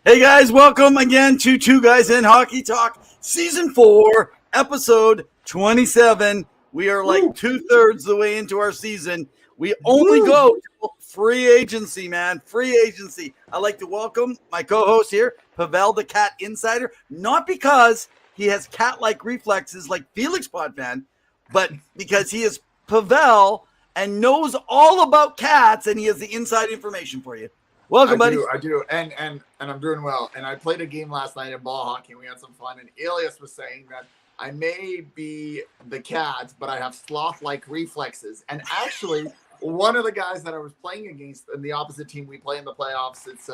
Hey guys, welcome again to Two Guys in Hockey Talk, Season 4, Episode 27. We are like 2/3 the way into our season. We only go to free agency, man. Free agency. I'd like to welcome my co-host here, Pavel the Cat Insider. Not because he has cat-like reflexes like Felix Podfan, but because he is Pavel and knows all about cats and he has the inside information for you. Welcome, buddy. I do, and I'm doing well. And I played a game last night in ball hockey, and we had some fun. And Elias was saying that I may be the cat, but I have sloth-like reflexes. And actually, one of the guys that I was playing against in the opposite team we play in the playoffs, it's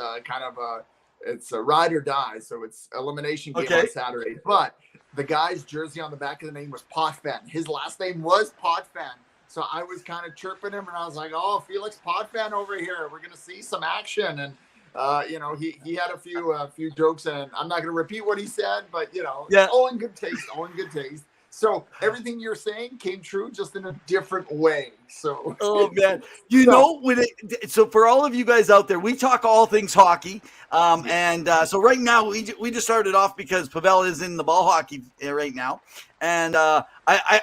it's a ride or die, so it's elimination game on Saturday. But the guy's jersey on the back of the name was Potfan. His last name was Potfan. So I was kind of chirping him, and I was like, "Oh, Felix Podfan over here. We're gonna see some action." And he had a few jokes, and I'm not gonna repeat what he said, but all in good taste, So everything you're saying came true, just in a different way. So man, so for all of you guys out there, we talk all things hockey, so right now we just started off because Pavel is in the ball hockey right now, and I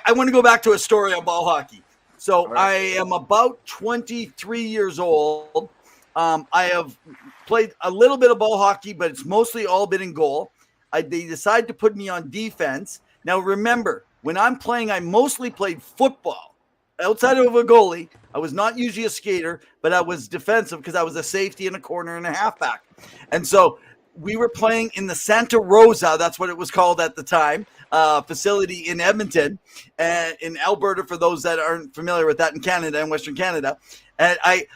want to go back to a story on ball hockey. So I am about 23 years old. I have played a little bit of ball hockey, but it's mostly all been in goal. They decided to put me on defense. Now, remember, when I'm playing, I mostly played football. Outside of a goalie, I was not usually a skater, but I was defensive because I was a safety and a corner and a halfback. And so we were playing in the Santa Rosa, that's what it was called at the time, facility in Edmonton and in Alberta, for those that aren't familiar with that, in Canada, in Western Canada. And I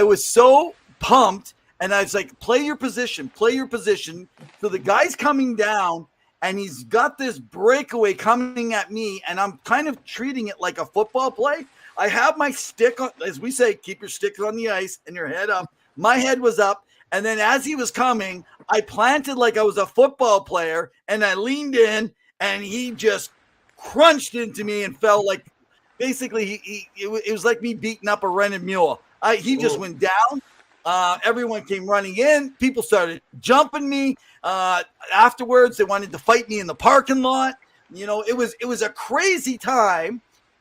was so pumped, and I was like, play your position. So the guy's coming down, and he's got this breakaway coming at me, and I'm kind of treating it like a football play. I have my stick on, as we say, keep your stick on the ice and your head up. My head was up, and then as he was coming, I planted like I was a football player, and I leaned in, and he just crunched into me and fell like, basically, it was like me beating up a rented mule. He just went down. Everyone came running in. People started jumping me. Afterwards, they wanted to fight me in the parking lot. It was a crazy time.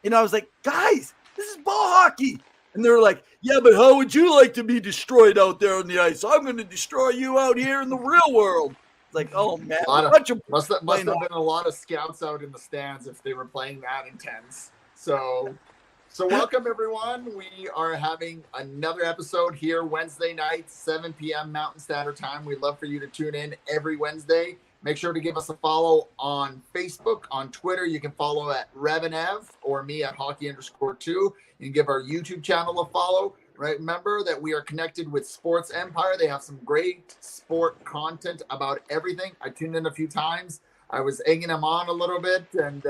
I was like, guys, this is ball hockey. And they were like, yeah, but how would you like to be destroyed out there on the ice? I'm going to destroy you out here in the real world. It's like, oh, man. Must have been a lot of scouts out in the stands if they were playing that intense. So welcome, everyone. We are having another episode here Wednesday night, 7 p.m. Mountain Standard Time. We'd love for you to tune in every Wednesday. Make sure to give us a follow on Facebook, on Twitter. You can follow at Revenev or me at Hockey_2. You can give our YouTube channel a follow. Right? Remember that we are connected with Sports Empire. They have some great sport content about everything. I tuned in a few times. I was egging them on a little bit and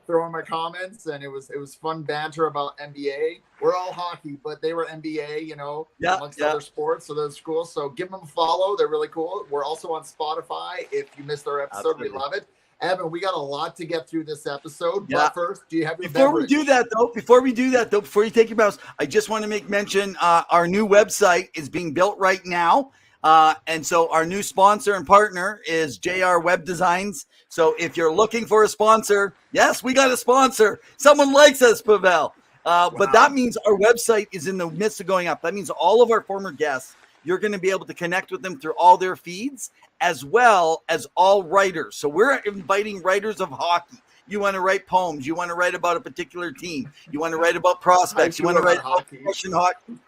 throwing my comments, and it was fun banter about NBA. We're all hockey, but they were NBA, amongst other sports, so that's cool. So give them a follow. They're really cool. We're also on Spotify. If you missed our episode, Absolutely. We love it. Evan, we got a lot to get through this episode. Yeah. But first, do you have your Before we do that, though, before you take your bounce, I just want to make mention our new website is being built right now. And so our new sponsor and partner is JR Web Designs. So if you're looking for a sponsor, yes, we got a sponsor. Someone likes us, Pavel. But that means our website is in the midst of going up. That means all of our former guests, you're going to be able to connect with them through all their feeds, as well as all writers. So we're inviting writers of hockey. You want to write poems. You want to write about a particular team. You want to write about prospects. You want to write about Russian hockey.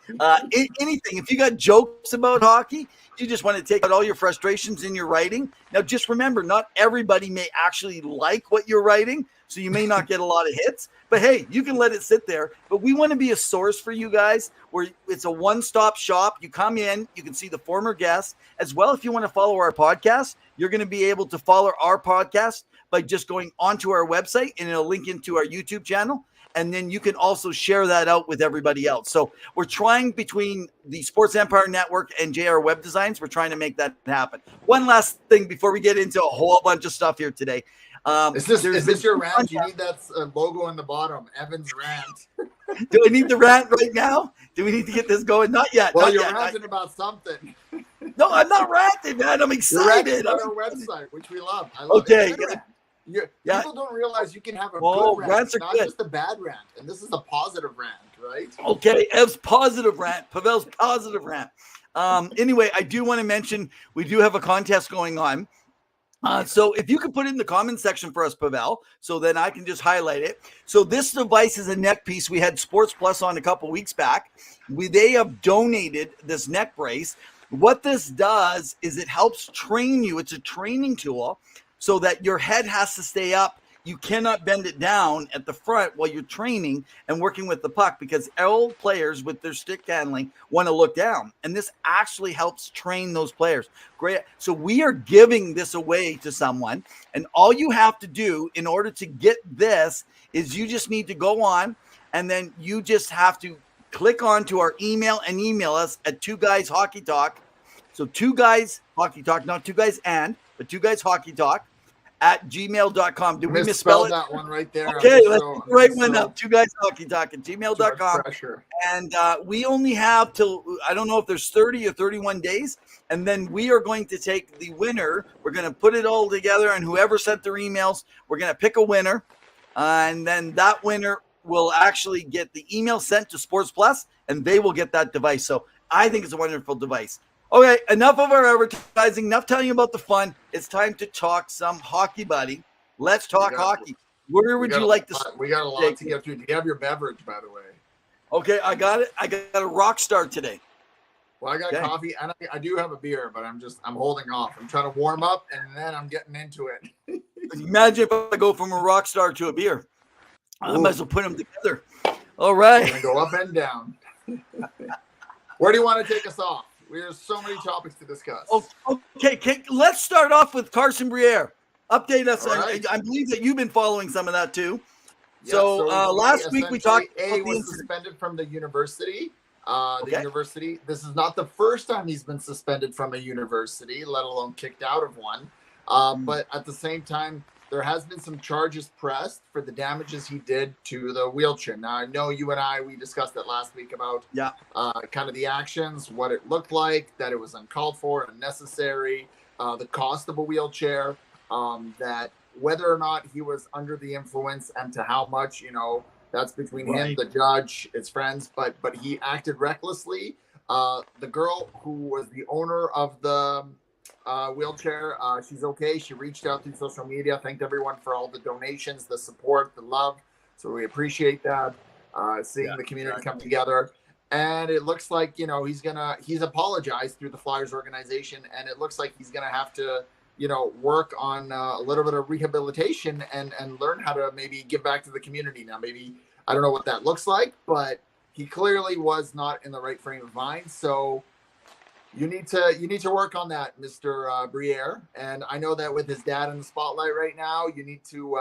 Anything. If you got jokes about hockey, you just want to take out all your frustrations in your writing. Now, just remember, not everybody may actually like what you're writing, so you may not get a lot of hits. But, hey, you can let it sit there. But we want to be a source for you guys where it's a one-stop shop. You come in, you can see the former guests. As well, if you want to follow our podcast, you're going to be able to follow our podcast by just going onto our website, and it'll link into our YouTube channel. And then you can also share that out with everybody else. So we're trying, between the Sports Empire Network and JR Web Designs, we're trying to make that happen. One last thing before we get into a whole bunch of stuff here today. Is this your rant? You need that logo on the bottom, Evan's rant. Do I need the rant right now? Do we need to get this going? Not yet. Well, you're ranting about something. No, I'm not ranting, man. I'm excited. On our website, which we love. I love okay. People don't realize you can have a good rant, rants are not good. just a bad rant. And this is a positive rant, right? Okay, Ev's positive rant. Pavel's positive rant. Anyway, I do want to mention we do have a contest going on. So if you could put it in the comment section for us, Pavel, so then I can just highlight it. So this device is a neck piece. We had Sports Plus on a couple weeks back. They have donated this neck brace. What this does is it helps train you. It's a training tool so that your head has to stay up. You cannot bend it down at the front while you're training and working with the puck, because all players with their stick handling want to look down. And this actually helps train those players. Great. So we are giving this away to someone. And all you have to do in order to get this is you just need to go on, and then you just have to click on to our email and email us at 2guyshockeytalk. So 2guyshockeytalk, not 2guys but 2guyshockeytalk at gmail.com. Did we misspell it? That one right there. Okay, let's right one up. 2guyshockeytalk at gmail.com. And we only have till, I don't know if there's 30 or 31 days. And then we are going to take the winner. We're going to put it all together, and whoever sent their emails, we're going to pick a winner. And then that winner will actually get the email sent to Sports Plus, and they will get that device. So I think it's a wonderful device. Okay, enough of our advertising, enough telling you about the fun. It's time to talk some hockey, buddy. Let's talk hockey. Where would you like to start? We got a lot to get through. Do you have your beverage, by the way? Okay, I got it. I got a rock star today. Well, I got coffee, and I do have a beer, but I'm holding off. I'm trying to warm up, and then I'm getting into it. Imagine if I go from a rock star to a beer. I might as well put them together. All right. We're gonna go up and down. Where do you want to take us off? There's so many topics to discuss. Okay, let's start off with Carson Briere. Update us. Right. I believe that you've been following some of that too. Yeah, so last week we talked. A was suspended from the university. The university. This is not the first time he's been suspended from a university, let alone kicked out of one. But at the same time, there has been some charges pressed for the damages he did to the wheelchair. Now, I know you and we discussed it last week about kind of the actions, what it looked like, that it was uncalled for, unnecessary, the cost of a wheelchair, that whether or not he was under the influence and to how much, that's between him, the judge, his friends, but he acted recklessly. The girl who was the owner of the wheelchair, she's okay. She reached out through social media, thanked everyone for all the donations, the support, the love. So we appreciate that. Seeing the community come together, and it looks like he's apologized through the Flyers organization, and it looks like he's gonna have to work on a little bit of rehabilitation and learn how to maybe give back to the community. Now, maybe I don't know what that looks like, but he clearly was not in the right frame of mind. So you need to work on that, Mr. Briere. And I know that with his dad in the spotlight right now, you need to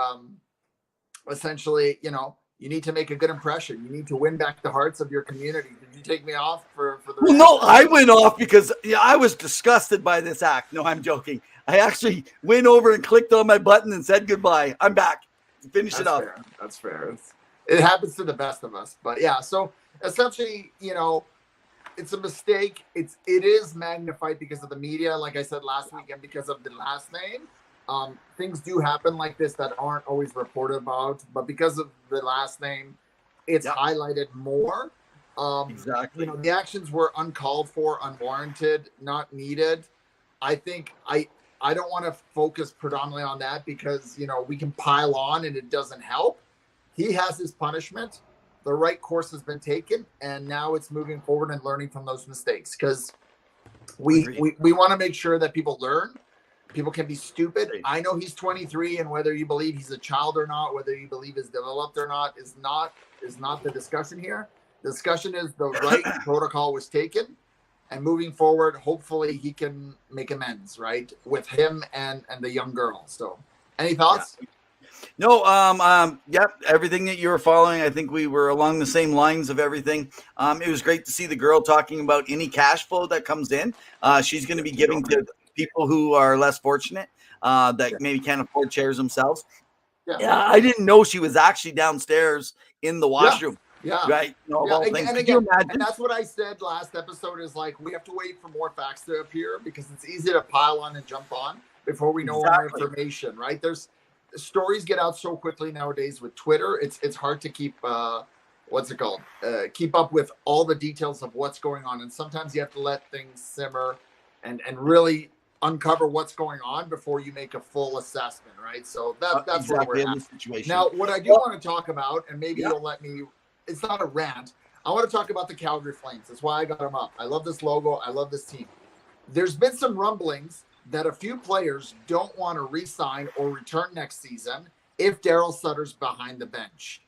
essentially, you need to make a good impression. You need to win back the hearts of your community. Did you take me off for the? Well, no, I went off because I was disgusted by this act. No, I'm joking. I actually went over and clicked on my button and said goodbye. I'm back. Finish it up. That's fair. It happens to the best of us. But yeah, so essentially, it's a mistake. It is magnified because of the media, like I said last week, and because of the last name. Things do happen like this that aren't always reported about, but because of the last name, it's highlighted more. Exactly. The actions were uncalled for, unwarranted, not needed. I think I don't want to focus predominantly on that because, we can pile on and it doesn't help. He has his punishment. The right course has been taken, and now it's moving forward and learning from those mistakes, because we want to make sure that people learn. People can be stupid. I know he's 23, and whether you believe he's a child or not, whether you believe he's developed or not, is not the discussion here. The discussion is the right protocol was taken, and moving forward, hopefully he can make amends, right, with him and the young girl. So, any thoughts? Yeah. No, everything that you were following, I think we were along the same lines of everything. It was great to see the girl talking about any cash flow that comes in. She's going to be giving to people who are less fortunate, that maybe can't afford chairs themselves. Yeah, I didn't know she was actually downstairs in the washroom. Yeah. Right. No, Yeah. things. And Could you again, and imagine? that's what I said last episode is like, we have to wait for more facts to appear because it's easy to pile on and jump on before we know more Exactly. information, right? There's stories get out so quickly nowadays with Twitter. It's hard to keep, what's it called? Keep up with all the details of what's going on. And sometimes you have to let things simmer and really uncover what's going on before you make a full assessment, right? So that's exactly where we're in at. this situation. Now, what I do want to talk about, and maybe Yeah. you'll let me, it's not a rant. I want to talk about the Calgary Flames. That's why I got them up. I love this logo. I love this team. There's been some rumblings that a few players don't want to re-sign or return next season if Daryl Sutter's behind the bench.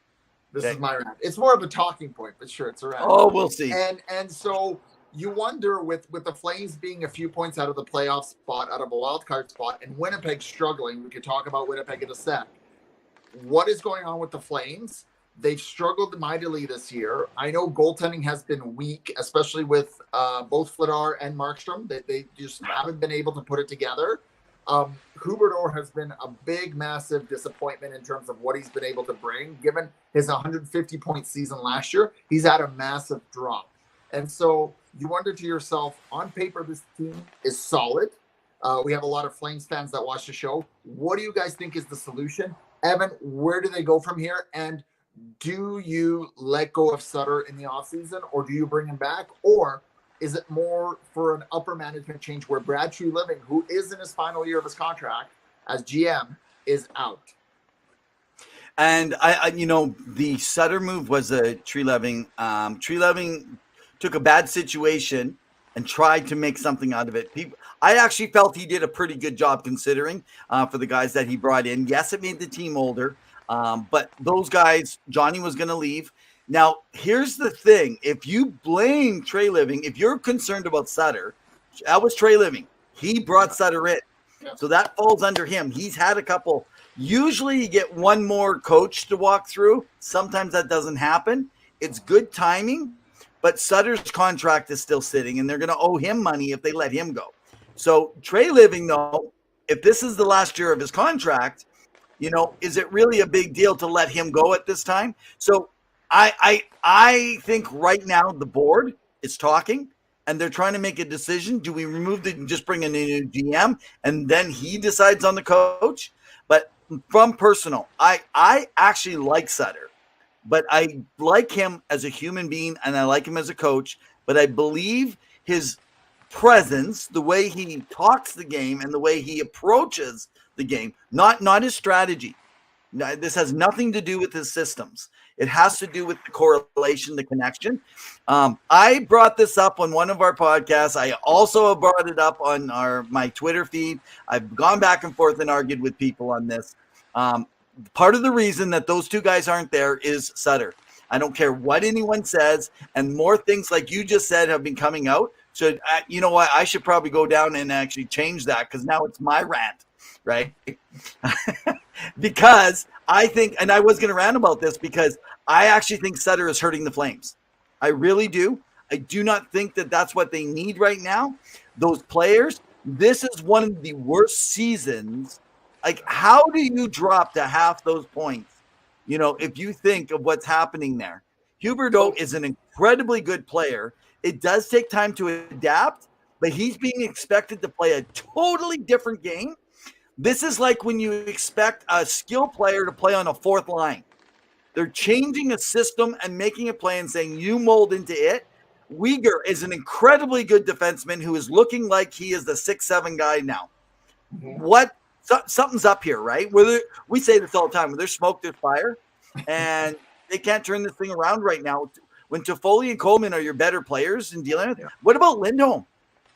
This is my rant. It's more of a talking point, but sure, it's a rant. Oh, we'll see. And so you wonder with the Flames being a few points out of the playoff spot, out of a wild card spot, and Winnipeg struggling. We could talk about Winnipeg in a sec. What is going on with the Flames? They've struggled mightily this year. I know goaltending has been weak, especially with both Vladar and Markstrom. They just haven't been able to put it together. Huberdeau has been a big, massive disappointment in terms of what he's been able to bring. Given his 150-point season last year, he's had a massive drop. And so you wonder to yourself, on paper, this team is solid. We have a lot of Flames fans that watch the show. What do you guys think is the solution? Evan, where do they go from here? And do you let go of Sutter in the offseason, or do you bring him back? Or is it more for an upper management change where Brad Treliving, who is in his final year of his contract as GM, is out? And I the Sutter move was a Treliving. Treliving took a bad situation and tried to make something out of it. I actually felt he did a pretty good job considering for the guys that he brought in. Yes, it made the team older, but those guys, Johnny was going to leave. Now, here's the thing. If you blame Treliving, if you're concerned about Sutter, that was Treliving. He brought Sutter in. So that falls under him. He's had a couple. Usually you get one more coach to walk through. Sometimes that doesn't happen. It's good timing, but Sutter's contract is still sitting, and they're going to owe him money if they let him go. So Treliving, though, if this is the last year of his contract, is it really a big deal to let him go at this time? So I think right now the board is talking, and they're trying to make a decision. Do we remove it and just bring in a new GM, and then he decides on the coach? But from personal, I actually like Sutter, but I like him as a human being, and I like him as a coach. But I believe his presence, the way he talks the game, and the way he approaches the game, not his strategy. This has nothing to do with his systems. It has to do with the correlation, the connection. I brought this up on one of our podcasts. I also brought it up on my Twitter feed. I've gone back and forth and argued with people on this. Part of the reason that those two guys aren't there is Sutter. I don't care what anyone says, and more things like you just said have been coming out. So you know what? I should probably go down and actually change that, because now it's my rant, right? Because I think, and I was going to rant about this, because I actually think Sutter is hurting the Flames. I really do. I do not think that that's what they need right now. Those players, this is one of the worst seasons. Like, how do you drop to half those points? If you think of what's happening there. Huberdeau is an incredibly good player. It does take time to adapt, but he's being expected to play a totally different game. This is like when you expect a skill player to play on a fourth line. They're changing a system and making a play and saying, you mold into it. Weegar is an incredibly good defenseman who is looking like he is the 6'7" guy now. Mm-hmm. Something's up here, right? We say this all the time. When there's smoke, there's fire. And they can't turn this thing around right now. When Toffoli and Coleman are your better players in dealing with it. What about Lindholm?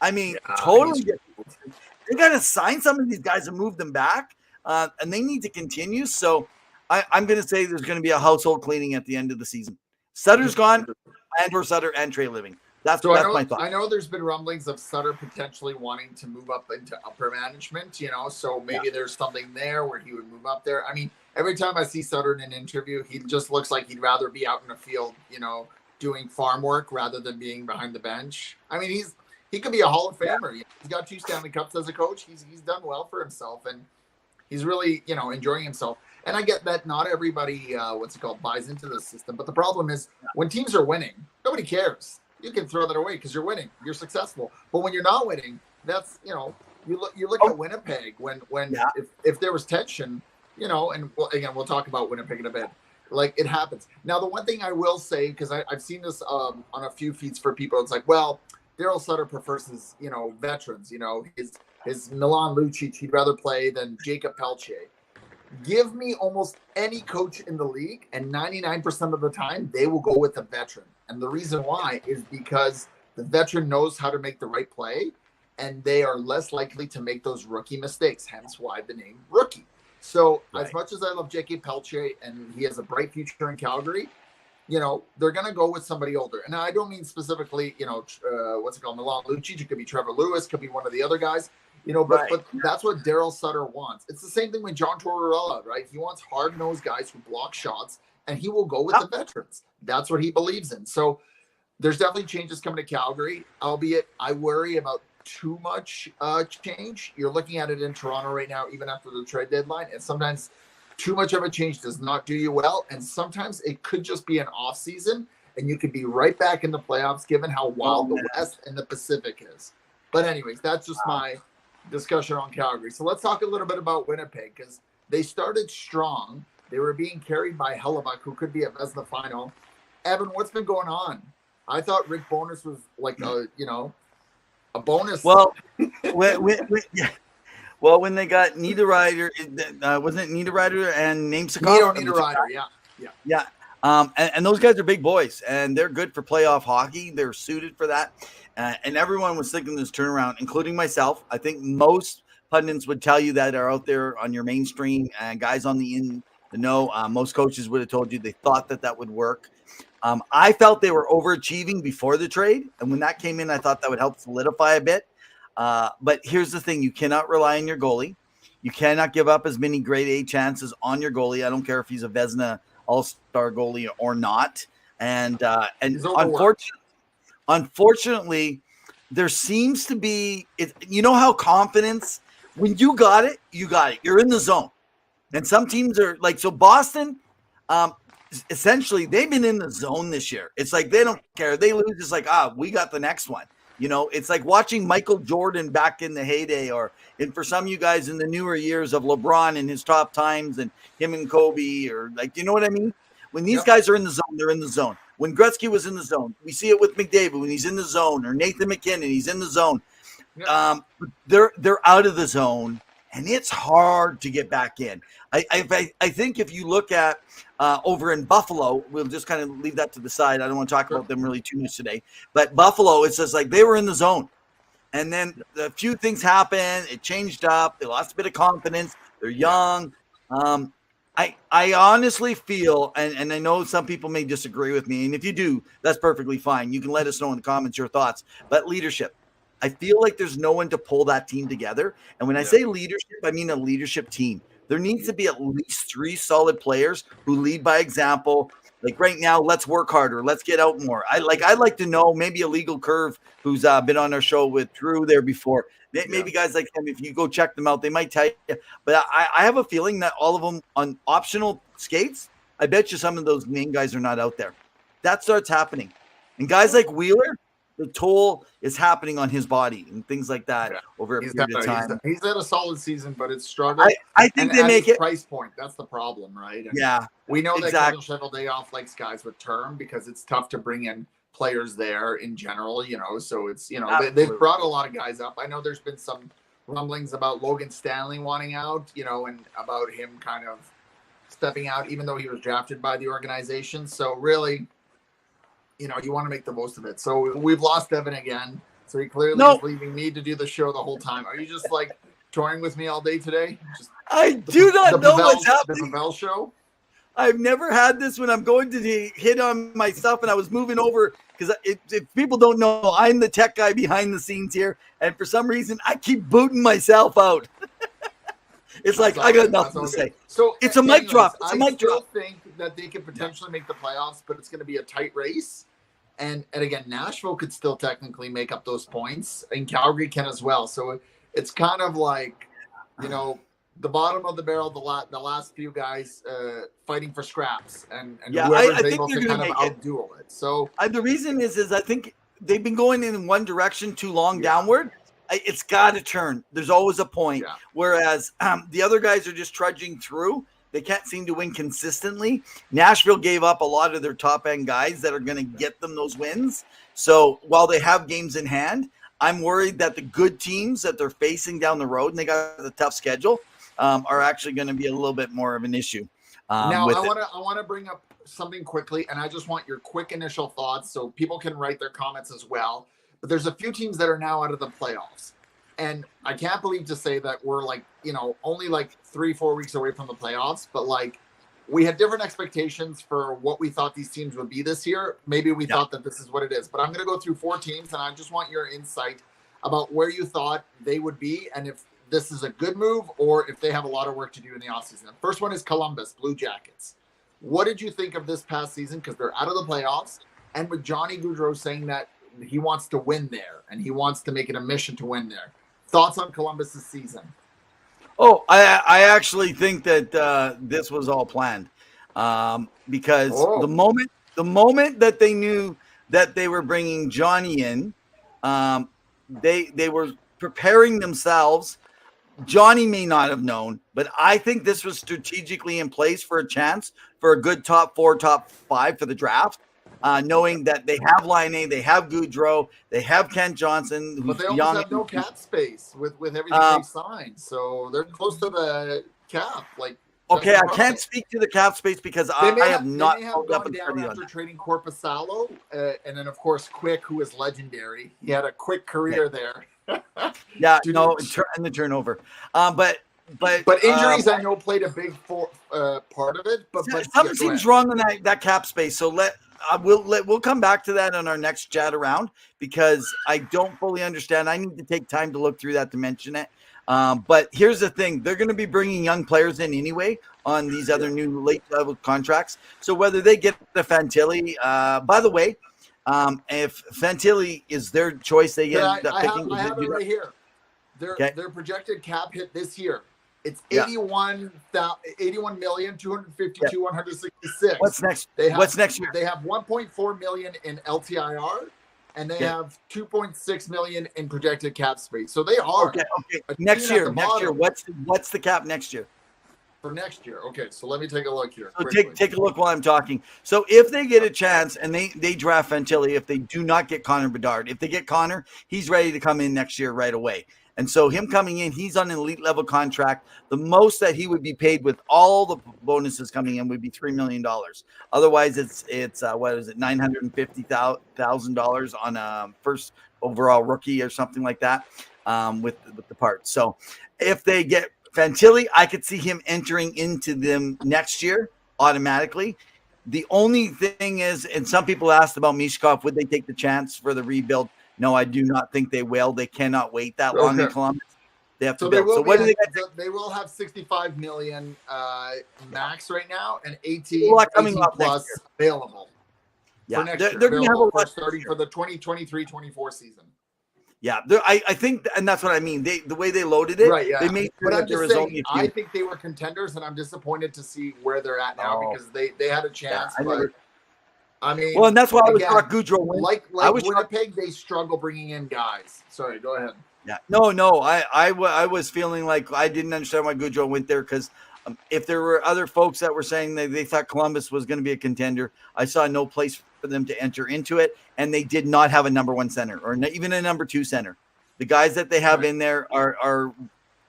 I mean, totally. They got to sign some of these guys and move them back. And they need to continue. So I'm going to say there's going to be a household cleaning at the end of the season. Sutter's gone, and/or Sutter and Treliving. That's my thought. I know there's been rumblings of Sutter potentially wanting to move up into upper management, so maybe there's something there where he would move up there. I mean, every time I see Sutter in an interview, he just looks like he'd rather be out in the field, doing farm work rather than being behind the bench. I mean, he could be a Hall of Famer. He's got 2 Stanley Cups as a coach. He's done well for himself. And He's really, enjoying himself. And I get that not everybody, buys into the system. But the problem is when teams are winning, nobody cares. You can throw that away because you're winning. You're successful. But when you're not winning, that's, you look at Winnipeg when if there was tension, and again, we'll talk about Winnipeg in a bit. Like, it happens. Now, the one thing I will say, because I've seen this on a few feeds for people, it's like, well, Daryl Sutter prefers his, veterans, his Milan Lucic, he'd rather play than Jacob Pelche. Give me almost any coach in the league, and 99% of the time, they will go with the veteran. And the reason why is because the veteran knows how to make the right play, and they are less likely to make those rookie mistakes, hence why the name rookie. So as much as I love J.K. Pelche and he has a bright future in Calgary, they're going to go with somebody older. And I don't mean specifically, Milan Lucic. It could be Trevor Lewis, could be one of the other guys, but that's what Daryl Sutter wants. It's the same thing with John Tortorella, right? He wants hard-nosed guys who block shots, and he will go with the veterans. That's what he believes in. So there's definitely changes coming to Calgary, albeit I worry about too much change. You're looking at it in Toronto right now, even after the trade deadline, and sometimes too much of a change does not do you well, and sometimes it could just be an off season and you could be right back in the playoffs given how wild the West and the Pacific is. But anyways, that's just my discussion on Calgary. So let's talk a little bit about Winnipeg, because they started strong. They were being carried by Hellebuck, who could be a Vezina final. Evan, what's been going on? I thought Rick Bowness was like a bonus. Well, when they got Niederreiter, wasn't it Niederreiter and Namesakov? Niederreiter, yeah. And those guys are big boys, and they're good for playoff hockey. They're suited for that. And everyone was thinking this turnaround, including myself. I think most pundits would tell you that are out there on your mainstream and guys on the know. Most coaches would have told you they thought that would work. I felt they were overachieving before the trade, and when that came in, I thought that would help solidify a bit. But here's the thing. You cannot rely on your goalie. You cannot give up as many grade A chances on your goalie. I don't care if he's a Vezina all-star goalie or not. And unfortunately, there seems to be how confidence, when you got it, you got it. You're in the zone. And some teams are like, so Boston, essentially, they've been in the zone this year. It's like they don't care. They lose. It's like, we got the next one. It's like watching Michael Jordan back in the heyday, and for some of you guys in the newer years of LeBron in his top times and him and Kobe, or like, you know what I mean? When these guys are in the zone, they're in the zone. When Gretzky was in the zone, we see it with McDavid when he's in the zone, or Nathan McKinnon, he's in the zone. They're out of the zone, and it's hard to get back in. I think if you look at over in Buffalo, we'll just kind of leave that to the side. I don't want to talk about them really too much today. But Buffalo, it's just like they were in the zone. And then a few things happened. It changed up. They lost a bit of confidence. They're young. I honestly feel, and I know some people may disagree with me, and if you do, that's perfectly fine. You can let us know in the comments your thoughts. But leadership. I feel like there's no one to pull that team together. And when I say leadership, I mean a leadership team. There needs to be at least 3 solid players who lead by example. Like right now, let's work harder. Let's get out more. I'd like to know maybe a Legal Curve who's been on our show with Drew there before. Maybe guys like him, if you go check them out, they might tell you. But I have a feeling that all of them on optional skates, I bet you some of those main guys are not out there. That starts happening. And guys like Wheeler, the toll is happening on his body and things like that over a period of time. He's had a solid season, but it's struggled. I think they make it price point. That's the problem, right? And we know that Kevin Cheveldayoff likes guys with term because it's tough to bring in players there in general, so it's, they've brought a lot of guys up. I know there's been some rumblings about Logan Stanley wanting out, and about him kind of stepping out, even though he was drafted by the organization. So really, you want to make the most of it. So we've lost Evan again. So he clearly is leaving me to do the show the whole time. Are you just like touring with me all day today? I do not know what's happening. The Pavel show? I've never had this when I'm going to hit on my stuff, and I was moving over because if people don't know, I'm the tech guy behind the scenes here, and for some reason, I keep booting myself out. It's like I got nothing to say. So it's a mic drop. It's a mic drop. I think that they could potentially make the playoffs, but it's going to be a tight race. And again, Nashville could still technically make up those points, and Calgary can as well. So it's kind of like, the bottom of the barrel, the last few guys fighting for scraps, and yeah, whoever's I think able they're to going kind to of make it. outduel it. So The reason is I think they've been going in one direction too long Yeah. downward. It's got to turn. There's always a point. Yeah. Whereas the other guys are just trudging through. They can't seem to win consistently. Nashville gave up a lot of their top end guys that are going to get them those wins. So while they have games in hand, I'm worried that the good teams that they're facing down the road, and they got a tough schedule, are actually going to be a little bit more of an issue. Now I want to bring up something quickly, and I just want your quick initial thoughts so people can write their comments as well. But there's a few teams that are now out of the playoffs, and I can't believe to say that we're like, only like 3-4 weeks away from the playoffs. But like, we had different expectations for what we thought these teams would be this year. Maybe we thought that this is what it is. But I'm going to go through 4 teams, and I just want your insight about where you thought they would be, and if this is a good move or if they have a lot of work to do in the offseason. The first one is Columbus Blue Jackets. What did you think of this past season? Because they're out of the playoffs, and with Johnny Gaudreau saying that he wants to win there and he wants to make it a mission to win there. Thoughts on Columbus this season? Oh, I actually think that this was all planned because the moment that they knew that they were bringing Johnny in, they were preparing themselves. Johnny may not have known, but I think this was strategically in place for a chance for a good top 4, top 5 for the draft. Knowing that they have Laine, they have Gaudreau, they have Kent Johnson, who's but they young. almost have no cap space with everything they signed, so they're close to the cap. Like, okay, I can't speak to the cap space because I have not. They may have gone down after trading Korpisalo, and then of course Quick, who is legendary. He had a quick career there. Yeah, no, and the turnover, but injuries I know played a big part of it. But something seems wrong in that cap space. So we'll come back to that on our next chat around because I don't fully understand. I need to take time to look through that to mention it. But here's the thing: they're going to be bringing young players in anyway on these other new late level contracts. So whether they get the Fantilli, by the way, if Fantilli is their choice, they end up picking. I have it right here. Their projected cap hit this year. It's 81,252,166. What's next? What's next year? They have 1.4 million in LTIR, and they have 2.6 million in projected cap space. So they are okay. Next year. What's the cap next year? For next year. Okay, so let me take a look here. So take a look while I'm talking. So if they get a chance and they draft Fantilli, if they do not get Connor Bedard, if they get Connor, he's ready to come in next year right away. And so him coming in, he's on an elite level contract. The most that he would be paid with all the bonuses coming in would be $3 million. Otherwise, it's what is it, $950,000 on a first overall rookie or something like that with the parts. So if they get Fantilli, I could see him entering into them next year automatically. The only thing is, and some people asked about Mishkov, would they take the chance for the rebuild? No, I do not think they will. They cannot wait that long in Columbus. They have to build. So what do they get? They will have 65 million max right now, and 18 plus available for next year. They're going to have a lot starting for the 2023-24 season. Yeah, I think, and that's what I mean. The way they loaded it, right? Yeah. They made sure that there was only a few. I think they were contenders, and I'm disappointed to see where they're at now because they had a chance. I mean, well, and that's why I was shocked Gaudreau went. Like Winnipeg, they struggle bringing in guys. Sorry, go ahead. Yeah, no, I was feeling like I didn't understand why Gaudreau went there because if there were other folks that were saying they thought Columbus was going to be a contender, I saw no place for them to enter into it, and they did not have a number 1 center or even a number 2 center. The guys that they have in there are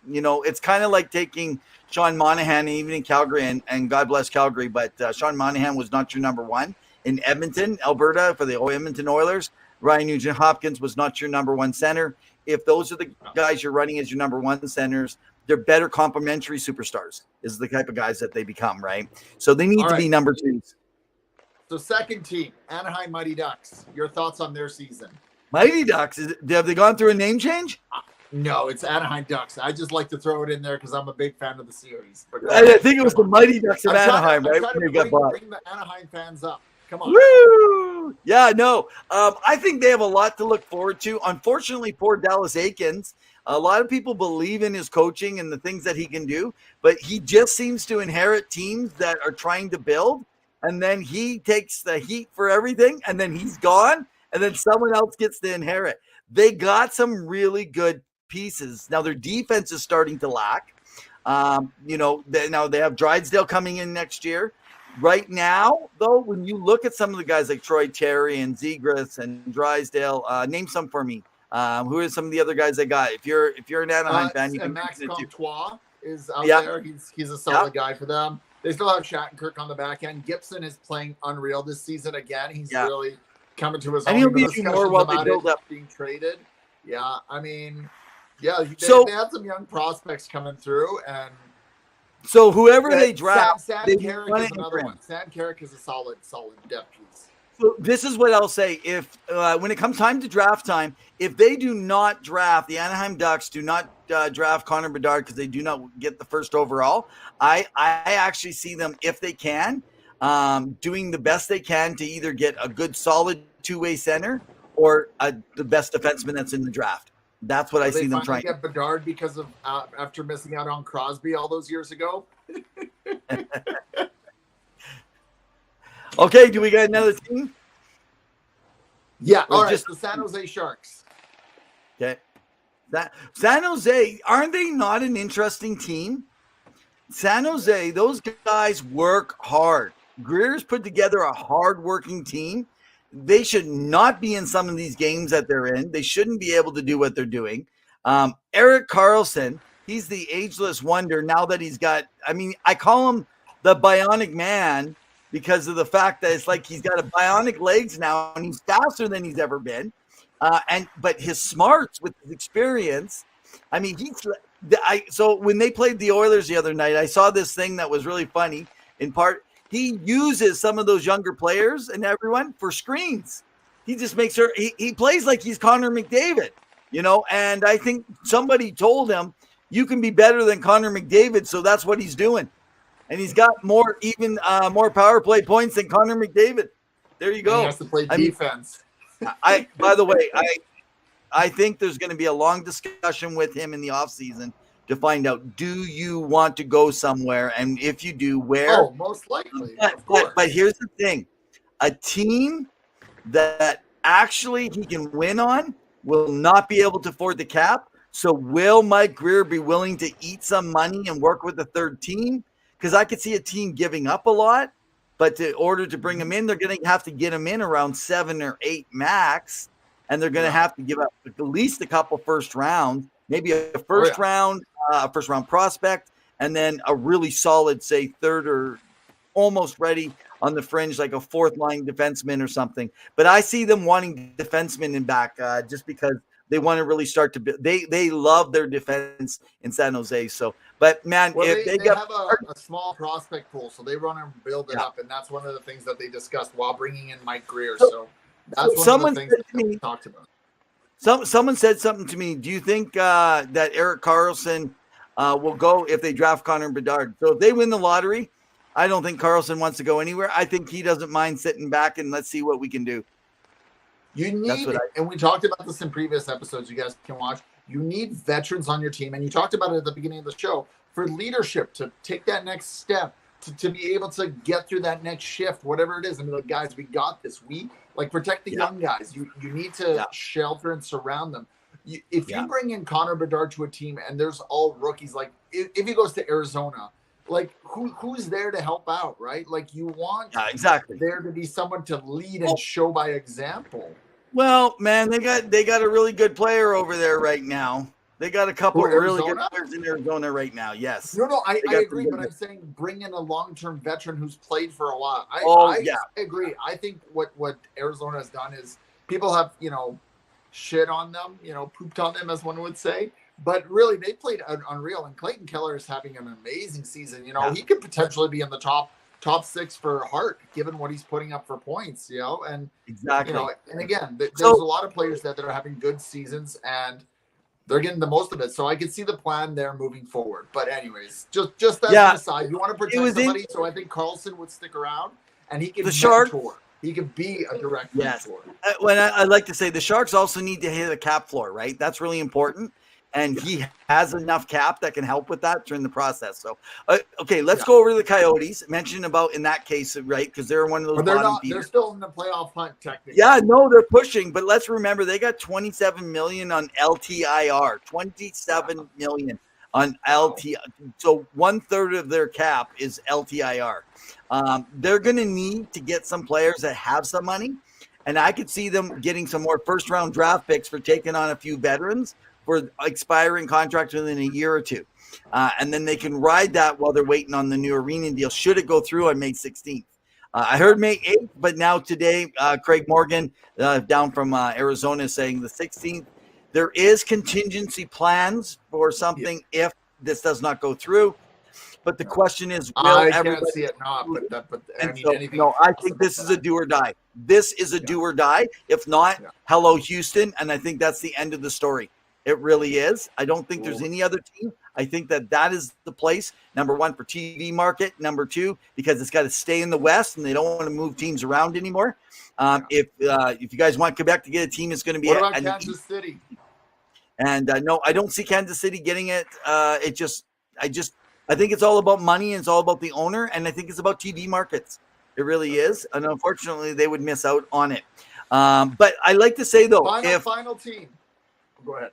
it's kind of like taking Sean Monahan even in Calgary, and God bless Calgary, but Sean Monahan was not your number 1. In Edmonton, Alberta, for the Edmonton Oilers, Ryan Nugent-Hopkins was not your number 1 center. If those are the guys you're running as your number 1 centers, they're better complementary superstars is the type of guys that they become, right? So they need to be number 2s. So second team, Anaheim Mighty Ducks. Your thoughts on their season? Mighty Ducks, have they gone through a name change? No, it's Anaheim Ducks. I just like to throw it in there because I'm a big fan of the series. But I think it was the Mighty Ducks of Anaheim, right? I'm trying to bring the Anaheim fans up. Come on. Woo! Yeah, no. I think they have a lot to look forward to. Unfortunately, poor Dallas Aikens. A lot of people believe in his coaching and the things that he can do, but he just seems to inherit teams that are trying to build, and then he takes the heat for everything, and then he's gone, and then someone else gets to inherit. They got some really good pieces. Now their defense is starting to lack. Now they have Drysdale coming in next year. Right now, though, when you look at some of the guys like Troy Terry and Zegras and Drysdale, name some for me. Who are some of the other guys they got? If you're an Anaheim fan, you can Max Comtois is out Yeah. there. He's a solid guy for them. They still have Shattenkirk on the back end. Gibson is playing unreal this season again. He's really coming to his own. And he'll be more while they build up. Being traded. Yeah, I mean, they had some young prospects coming through, and so whoever they draft, Sandcarrick is another one. Sandcarrick is a solid depth piece. So this is what I'll say. If when it comes time to draft time, if they do not draft, the Anaheim Ducks do not draft Connor Bedard because they do not get the first overall, I actually see them, if they can, doing the best they can to either get a good solid two-way center or the best defenseman that's in the draft. That's what I see them trying. Get Bedard because of after missing out on Crosby all those years ago. Okay, do we got another team? Yeah, all right. The San Jose Sharks. Okay, San Jose, aren't they not an interesting team? San Jose, those guys work hard. Greer's put together a hard-working team. They should not be in some of these games that they're in. They shouldn't be able to do what they're doing. Erik Karlsson, he's the ageless wonder now that he's got, I call him the bionic man because of the fact that it's like he's got a bionic legs now and he's faster than he's ever been. But his smarts with his experience, so when they played the Oilers the other night, I saw this thing that was really funny. In part, he uses some of those younger players and everyone for screens. He just makes sure he plays like he's Connor McDavid, and I think somebody told him you can be better than Connor McDavid. So that's what he's doing. And he's got more power play points than Connor McDavid. There you go. He has to play defense. By the way, I think there's going to be a long discussion with him in the offseason to find out, do you want to go somewhere? And if you do, where? Oh, most likely. Of course. But here's the thing. A team that actually he can win on will not be able to afford the cap. So will Mike Grier be willing to eat some money and work with the third team? Because I could see a team giving up a lot, but in order to bring him in, they're going to have to get him in around 7 or 8 max, and they're going to have to give up at least a couple first rounds, maybe a first round prospect, and then a really solid, say, third or almost ready on the fringe, like a fourth line defenseman or something. But I see them wanting defensemen in back just because they want to really start to build. They love their defense in San Jose. So, but man, if they have a small prospect pool, so they want to build it up, and that's one of the things that they discussed while bringing in Mike Grier. So that's one of the things that we talked about. Someone said something to me. Do you think that Erik Karlsson will go if they draft Connor Bedard? So if they win the lottery, I don't think Karlsson wants to go anywhere. I think he doesn't mind sitting back and let's see what we can do. You need, and we talked about this in previous episodes, you guys can watch. You need veterans on your team, and you talked about it at the beginning of the show, for leadership, to take that next step, to be able to get through that next shift, whatever it is. Like, guys, we got this. We protect the young guys. You need to shelter and surround them. If you bring in Connor Bedard to a team and there's all rookies, like if he goes to Arizona, like who's there to help out, right? Like you want there to be someone to lead and show by example. Well, man, they got a really good player over there right now. They got a couple of really good players in Arizona right now. Yes. No, I agree, but I'm saying bring in a long-term veteran who's played for a while. I agree. I think what Arizona has done is people have, shit on them, pooped on them, as one would say. But really, they played unreal. And Clayton Keller is having an amazing season. He could potentially be in the top 6 for Hart, given what he's putting up for points. And exactly. And again, there's a lot of players that are having good seasons and they're getting the most of it. So I can see the plan there moving forward. But anyways, just that aside, you want to protect somebody. So I think Karlsson would stick around and he can mentor. He could be a direct mentor. When I like to say the Sharks also need to hit a cap floor, right? That's really important. and he has enough cap that can help with that during the process. So, okay, let's go over to the Coyotes. Mention about in that case, right? Because they're one of those. But they're bottom not. feeders. They're still in the playoff hunt, technically. Yeah, no, they're pushing, but let's remember they got 27 million on LTIR. 27 million on LTIR. So 1/3 of their cap is LTIR. They're going to need to get some players that have some money. And I could see them getting some more first-round draft picks for taking on a few veterans for expiring contracts within a year or two. And then they can ride that while they're waiting on the new arena deal, should it go through on May 16th. I heard May 8th, but now today, Craig Morgan down from Arizona is saying the 16th. There is contingency plans for something if this does not go through. But the question is, will I everybody can't see it not, but I mean, so, anything. no, I think this is a do or die. This is a do or die. If not, hello, Houston. And I think that's the end of the story. It really is. I don't think there's any other team. I think that is the place, number one, for TV market. Number two, because it's got to stay in the West and they don't want to move teams around anymore. If you guys want Quebec to get a team, it's going to be what about Kansas City? And no, I don't see Kansas City getting it. I think it's all about money and it's all about the owner. And I think it's about TV markets. It really is. And unfortunately, they would miss out on it. But I like to say, though, final team. Go ahead.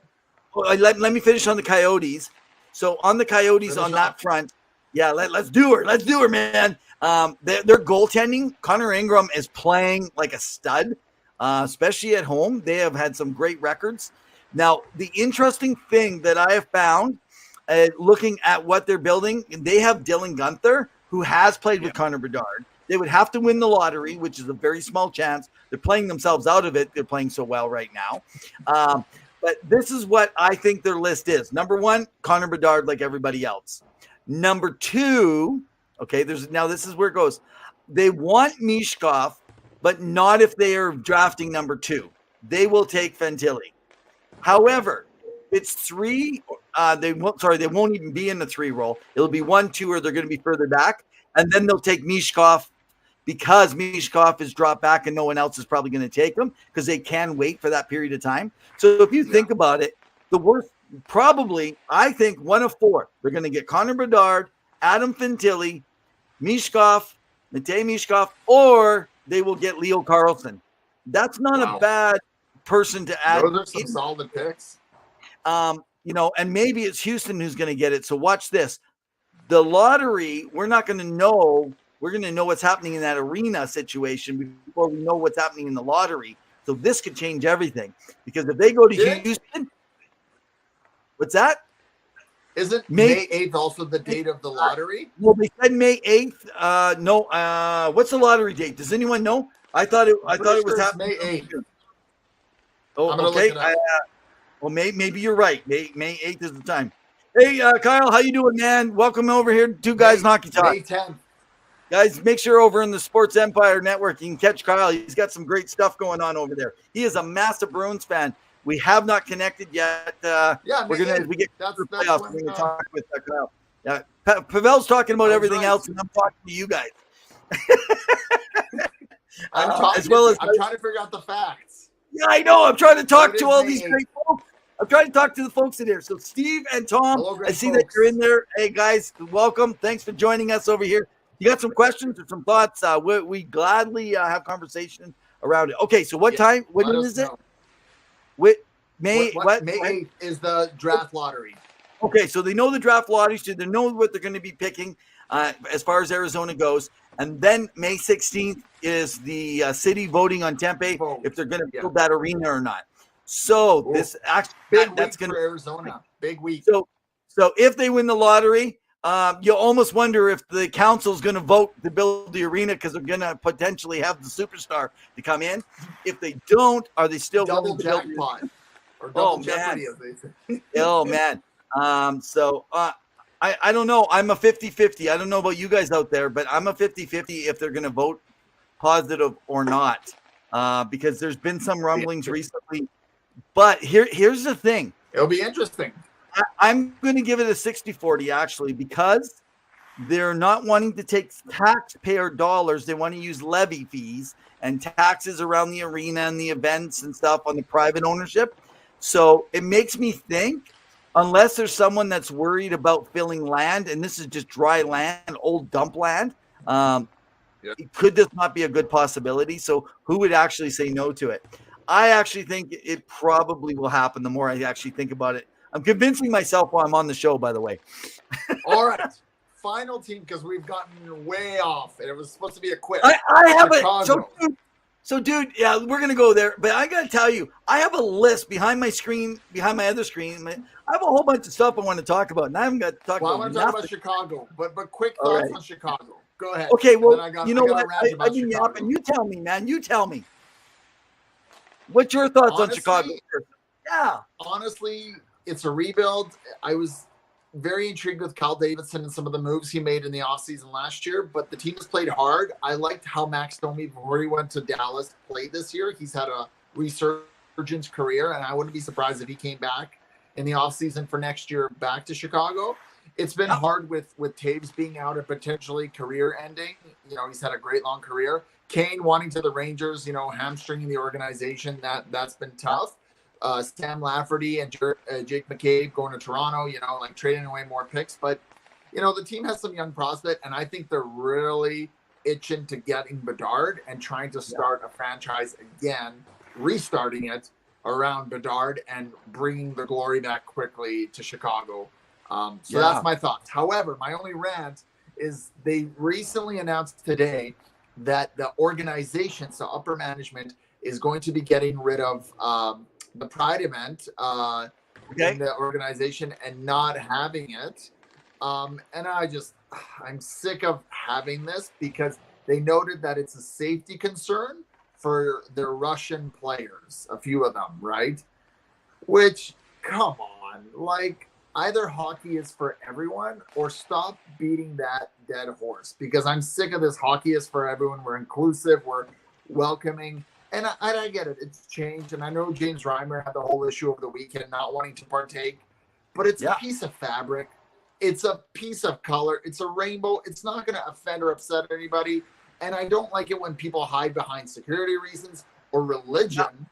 Let me finish on the Coyotes. So on the Coyotes on that front, let's do her. Let's do her, man. Their goaltending, Connor Ingram is playing like a stud, especially at home. They have had some great records. Now, the interesting thing that I have found, looking at what they're building, they have Dylan Guenther, who has played with Connor Bedard. They would have to win the lottery, which is a very small chance. They're playing themselves out of it. They're playing so well right now. But this is what I think their list is. Number one, Connor Bedard, like everybody else. Number two, okay, this is where it goes. They want Mishkov, but not if they are drafting number two. They will take Fantilli. However, it's three. They won't even be in the 3 role. It'll be 1, 2, or they're going to be further back. And then they'll take Mishkov because Mishkov is dropped back and no one else is probably going to take him because they can wait for that period of time. So if you think about it, the worst, probably, I think 1 of 4. They're going to get Connor Bedard, Adam Fantilli, Mishkov, Matej Mishkov, or they will get Leo Carlson. That's not a bad person to add. Those are some solid picks. And maybe it's Houston who's going to get it. So watch this. The lottery, we're not going to know. We're going to know what's happening in that arena situation before we know what's happening in the lottery. So this could change everything. Because if they go to Houston, what's that? Isn't May 8th also the date of the lottery? Well, they said May 8th. No. What's the lottery date? Does anyone know? I thought it was happening May 8th. Oh, okay. Well, maybe you're right. May 8th is the time. Hey, Kyle, how you doing, man? Welcome over here to Two Guys Hockey Talk. May 10th. Guys, make sure over in the Sports Empire Network, you can catch Kyle. He's got some great stuff going on over there. He is a massive Bruins fan. We have not connected yet. We're gonna, as we get to the playoffs, we're going to talk with Kyle. Yeah, Pavel's talking about everything else, and I'm talking to you guys. I'm trying to figure out the facts. Yeah, I know. I'm trying to talk to all these great folks. I'm trying to talk to the folks in here. So Steve and Tom, I see that you're in there. Hey, guys, welcome. Thanks for joining us over here. You got some questions or some thoughts? We gladly have conversation around it. Okay, so what time? When is it? May 8th is the draft lottery. Okay, so they know the draft lottery, so they know what they're going to be picking as far as Arizona goes. And then May 16th is the city voting on Tempe if they're going to build that arena or not. So this actually that's going to Arizona. Big week. So if they win the lottery, you almost wonder if the council's going to vote to build the arena because they're going to potentially have the superstar to come in. If they don't, are they still double jackpot or double jeopardy? Oh man. I don't know. I'm a 50-50. I don't know about you guys out there, but I'm a 50-50 if they're going to vote positive or not, because there's been some rumblings recently. But here's the thing. It'll be interesting. I'm going to give it a 60-40, actually, because they're not wanting to take taxpayer dollars. They want to use levy fees and taxes around the arena and the events and stuff on the private ownership. So it makes me think unless there's someone that's worried about filling land, and this is just dry land, old dump land, could this not be a good possibility? So who would actually say no to it? I actually think it probably will happen the more I actually think about it. I'm convincing myself while I'm on the show, by the way. All right. Final team, because we've gotten way off. And it was supposed to be a quiz. I have it. So, dude, yeah, we're going to go there. But I got to tell you, I have a list behind my screen, behind my other screen. I have a whole bunch of stuff I want to talk about. And I haven't got to talk about I want to talk about Chicago. But quick thoughts on Chicago. Go ahead. Okay, well, you know what? I've been yapping. You tell me, man. You tell me. What's your thoughts on Chicago? Yeah. Honestly, it's a rebuild. I was very intrigued with Kyle Davidson and some of the moves he made in the offseason last year, but the team has played hard. I liked how Max Domi, before he went to Dallas, played this year. He's had a resurgence career, and I wouldn't be surprised if he came back in the offseason for next year back to Chicago. It's been hard with Taves being out and potentially career ending. You know, he's had a great long career. Kane wanting to the Rangers, you know, hamstringing the organization, that's been tough. Sam Lafferty and Jake McCabe going to Toronto, you know, like trading away more picks. But, you know, the team has some young prospect, and I think they're really itching to getting Bedard and trying to start a franchise again, restarting it around Bedard and bringing the glory back quickly to Chicago. That's my thoughts. However, my only rant is they recently announced today that the organization, so upper management, is going to be getting rid of the Pride event in the organization and not having it. And I'm sick of having this because they noted that it's a safety concern for their Russian players, a few of them, right? Which, come on, like, either hockey is for everyone or stop beating that dead horse, because I'm sick of this hockey is for everyone. We're inclusive. We're welcoming. And I get it. It's changed. And I know James Reimer had the whole issue over the weekend not wanting to partake. But it's a piece of fabric. It's a piece of color. It's a rainbow. It's not going to offend or upset anybody. And I don't like it when people hide behind security reasons or religion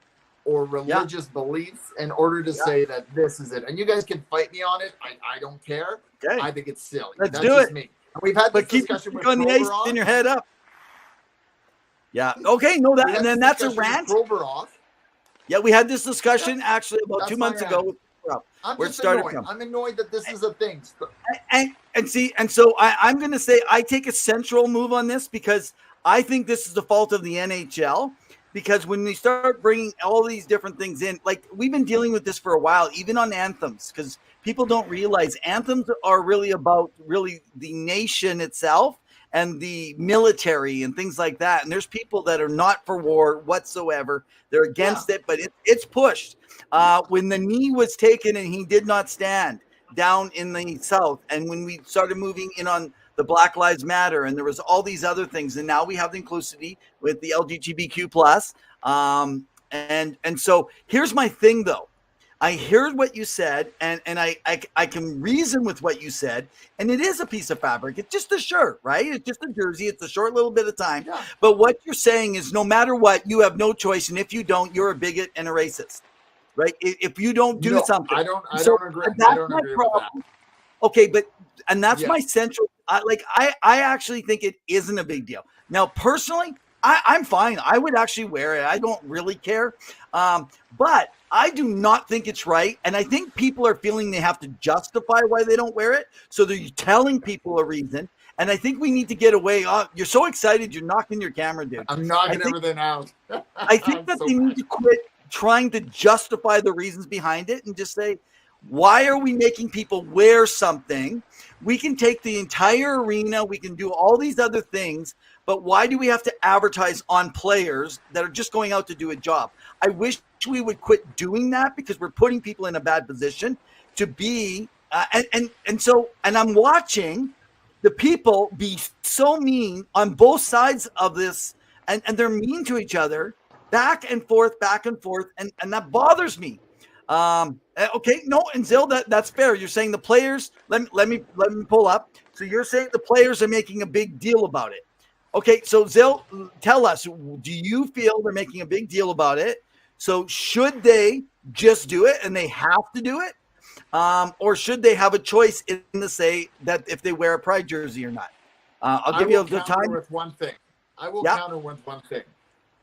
or religious beliefs in order to say that this is it. And you guys can fight me on it. I don't care. Okay. I think it's silly. That's just me. And we've had this discussion with on the ice, spin your head up. Yeah. Okay. No, that, and then that's a rant. Yeah, we had this discussion actually about 2 months ago. I'm annoyed that this is a thing. And so I'm going to say I take a central move on this because I think this is the fault of the NHL. Because when we start bringing all these different things in, like we've been dealing with this for a while, even on anthems, because people don't realize anthems are really about the nation itself and the military and things like that. And there's people that are not for war whatsoever. They're against it, but it's pushed. When the knee was taken and he did not stand down in the South, and when we started moving in on the Black Lives Matter, and there was all these other things, and now we have the inclusivity with the LGBTQ plus. And so here's my thing, though. I heard what you said, and I can reason with what you said, and it is a piece of fabric. It's just a shirt, right? It's just a jersey. It's a short little bit of time. Yeah. But what you're saying is no matter what, you have no choice, and if you don't, you're a bigot and a racist, right? If you don't do something. I don't agree. I don't agree with that. Okay, and that's my central. I actually think it isn't a big deal. Now, personally, I'm fine. I would actually wear it. I don't really care. But I do not think it's right. And I think people are feeling they have to justify why they don't wear it. So they're telling people a reason. And I think we need to get away. You're so excited. You're knocking your camera, dude. I'm knocking everything out. I think that they need to quit trying to justify the reasons behind it and just say, why are we making people wear something? We can take the entire arena. We can do all these other things. But why do we have to advertise on players that are just going out to do a job? I wish we would quit doing that because we're putting people in a bad position to be. And I'm watching the people be so mean on both sides of this. And they're mean to each other back and forth. And that bothers me. Okay, no, and Zil, that's fair. You're saying the players. Let me pull up. So you're saying the players are making a big deal about it. Okay, so Zil, tell us, do you feel they're making a big deal about it? So should they just do it and they have to do it? or should they have a choice in the say that if they wear a Pride jersey or not? I'll give you the time. With one thing. I will Yeah. counter with one thing.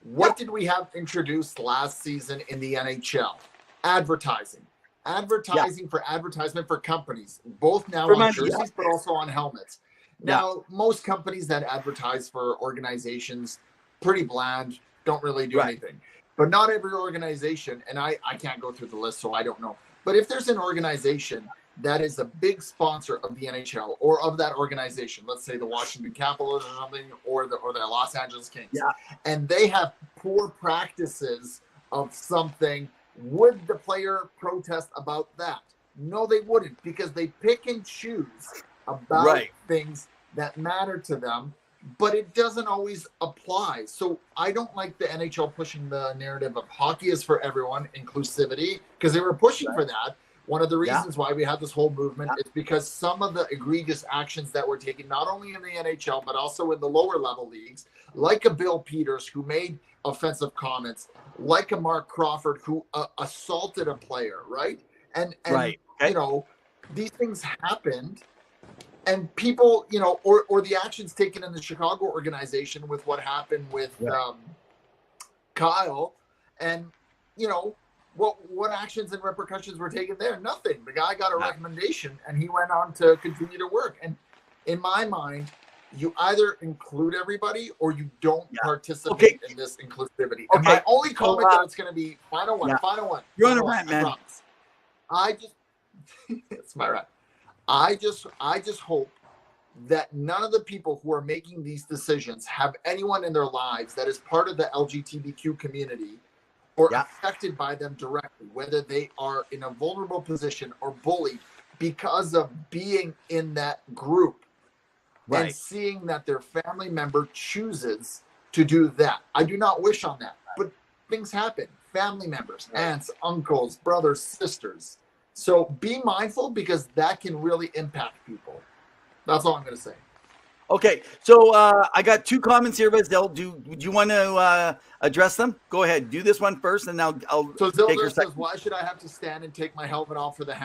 What did we have introduced last season in the NHL? Advertising. Advertising for advertisement for companies, both now For on money, jerseys, but also on helmets. Now, most companies that advertise for organizations, pretty bland, don't really do anything. But not every organization, and I can't go through the list, so I don't know. But if there's an organization that is a big sponsor of the NHL or of that organization, let's say the Washington Capitals or something, or the Los Angeles Kings, and they have poor practices of something, would the player protest about that? No, they wouldn't, because they pick and choose about things that matter to them, but it doesn't always apply. So I don't like the NHL pushing the narrative of hockey is for everyone, inclusivity, because they were pushing for that. One of the reasons why we had this whole movement is because some of the egregious actions that were taken, not only in the NHL, but also in the lower level leagues, like a Bill Peters who made offensive comments, like a Mark Crawford who assaulted a player, right? And you know, these things happened, and people, you know, or the actions taken in the Chicago organization with what happened with Kyle, and you know, what actions and repercussions were taken there? Nothing. The guy got a recommendation and he went on to continue to work. And in my mind, you either include everybody or you don't participate in this inclusivity. And my only comment that it's going to be final one. You're on a rant, man. It's my rant. I just hope that none of the people who are making these decisions have anyone in their lives that is part of the LGBTQ community or affected by them directly, whether they are in a vulnerable position or bullied because of being in that group and seeing that their family member chooses to do that. I do not wish on that, but things happen. Family members, aunts, uncles, brothers, sisters. So be mindful, because that can really impact people. That's all I'm going to say. Okay, so I got two comments here, but Zil, do you want to address them? Go ahead, do this one first, and I'll So Zilda says, why should I have to stand and take my helmet off for the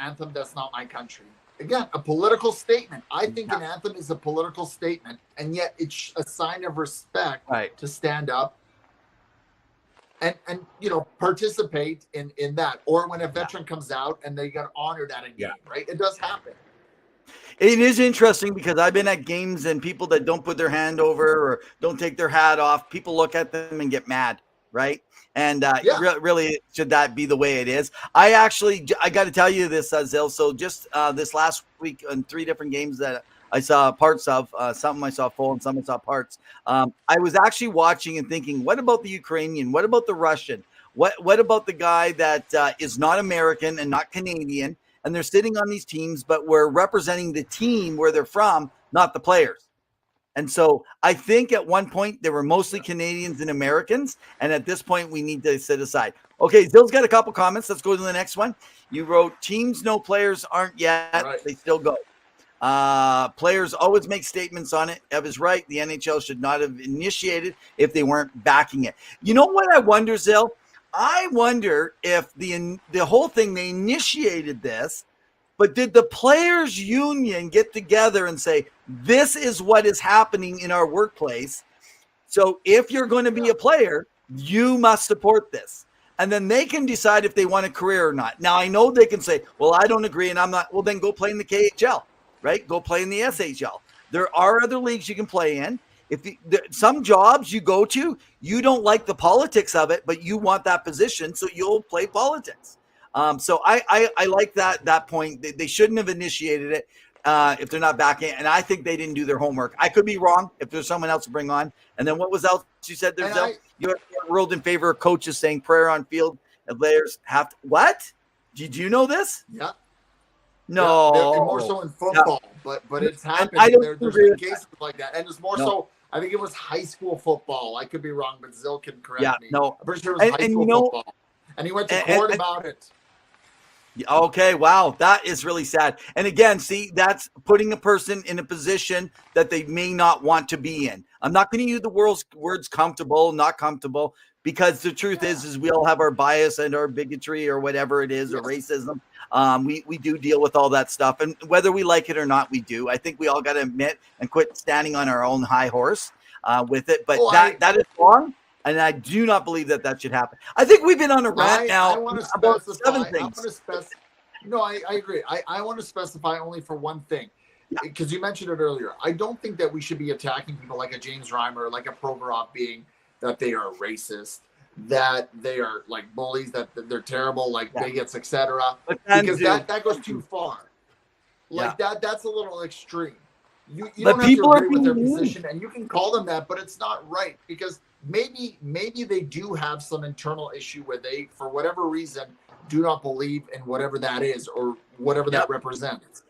anthem? That's not my country. Again, a political statement. I think an anthem is a political statement, and yet it's a sign of respect to stand up and you know, participate in that. Or when a veteran comes out and they got honored at a game, right? It does happen. It is interesting because I've been at games and people that don't put their hand over or don't take their hat off, people look at them and get mad, right? And really, should that be the way it is? I got to tell you this, Zil. So just this last week on 3 different games that I saw parts of, some I saw full and some I saw parts. I was actually watching and thinking, what about the Ukrainian? What about the Russian? What about the guy that is not American and not Canadian? And they're sitting on these teams, but we're representing the team where they're from, not the players. And so I think at one point there were mostly Canadians and Americans. And at this point, we need to set aside. Okay, Zill's got a couple comments. Let's go to the next one. You wrote, teams, no players aren't yet. They still go. Players always make statements on it. Ev is right. The NHL should not have initiated if they weren't backing it. You know what I wonder, Zill? I wonder if the whole thing, they initiated this, but did the players union get together and say, this is what is happening in our workplace. So if you're going to be a player, you must support this. And then they can decide if they want a career or not. Now, I know they can say, well, I don't agree and I'm not. Well, then go play in the KHL, right? Go play in the SHL. There are other leagues you can play in. Some jobs you go to, you don't like the politics of it, but you want that position, so you'll play politics. So I like that point. They shouldn't have initiated it if they're not backing it, and I think they didn't do their homework. I could be wrong if there's someone else to bring on. And then what was else you said there, Zell? You ruled in favor of coaches saying prayer on field and players have to. What? Did you know this? Yeah. No. Yeah, more so in football, but it's happened. There's cases like that, and it's more so. I think it was high school football. I could be wrong, but Zill can correct me. No. I'm pretty sure it was high school football. And he went to court about it. Okay, wow. That is really sad. And again, see, that's putting a person in a position that they may not want to be in. I'm not going to use the words comfortable, not comfortable, because the truth is we all have our bias and our bigotry or whatever it is, or racism. We do deal with all that stuff, and whether we like it or not, we do. I think we all got to admit and quit standing on our own high horse with it. But that is wrong, and I do not believe that should happen. I think we've been on a rant now about 7 things. No, I agree. I want to specify only for one thing, because you mentioned it earlier. I don't think that we should be attacking people like a James Reimer, like a Provorov, being that they are racist, that they are like bullies, that they're terrible, like bigots, etc. Because that goes too far. Like that's a little extreme. You don't have to agree with their position, and you can call them that, but it's not right, because maybe they do have some internal issue where they, for whatever reason, do not believe in whatever that is or whatever that represents.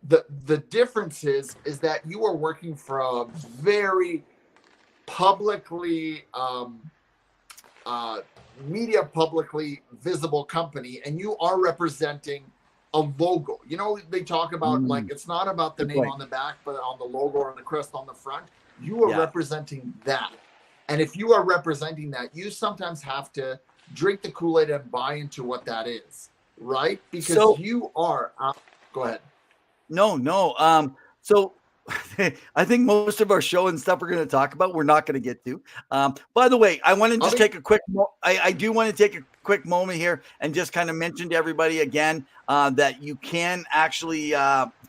The difference is that you are working for a very publicly publicly visible company, and you are representing a logo. You know, they talk about like, it's not about the name on the back, but on the logo or the crest on the front. You are representing that. And if you are representing that, you sometimes have to drink the Kool-Aid and buy into what that is, right? Because you are go ahead. No. So I think most of our show and stuff we're going to talk about, we're not going to get to. By the way, I want to just take a quick I do want to take a quick moment here and just kind of mention to everybody again that you can actually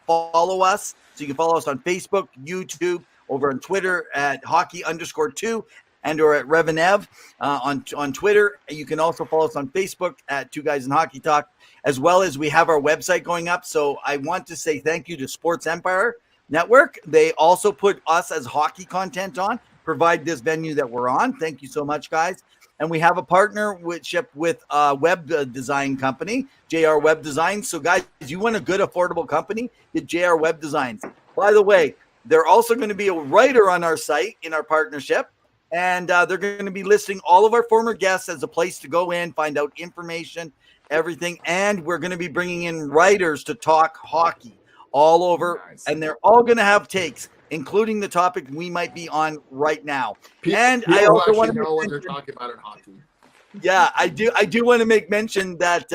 follow us. So you can follow us on Facebook, YouTube, over on Twitter at hockey_2, and or at Revenev on Twitter. You can also follow us on Facebook at Two Guys in Hockey Talk, as well as we have our website going up. So I want to say thank you to Sports Empire Network. They also put us as hockey content on, provide this venue that we're on. Thank you so much, guys. And we have a partnership with a web design company, JR Web Designs. So guys, you want a good, affordable company, get JR Web Designs. By the way, they're also going to be a writer on our site in our partnership. And they're going to be listing all of our former guests as a place to go in, find out information, everything. And we're going to be bringing in writers to talk hockey all over. Nice. And they're all going to have takes, including the topic we might be on right now. And I also want to know what they're talking about in hockey. Yeah, I do want to make mention that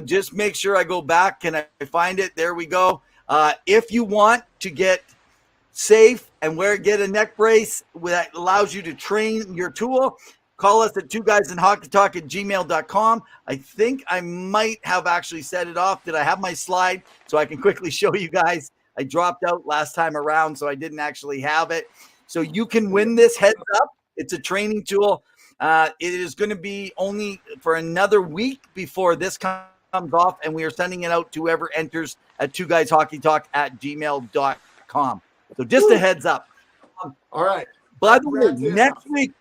just make sure I go back. Can I find it? There we go. If you want to get safe and get a neck brace that allows you to train your tool, call us at twoguysinhockeytalk@gmail.com. I think I might have actually set it off. Did I have my slide so I can quickly show you guys? I dropped out last time around, so I didn't actually have it. So you can win this heads up. It's a training tool. It is going to be only for another week before this comes off, and we are sending it out to whoever enters at twoguyishockeytalk@gmail.com. So just a heads up. All right. By the way, next week.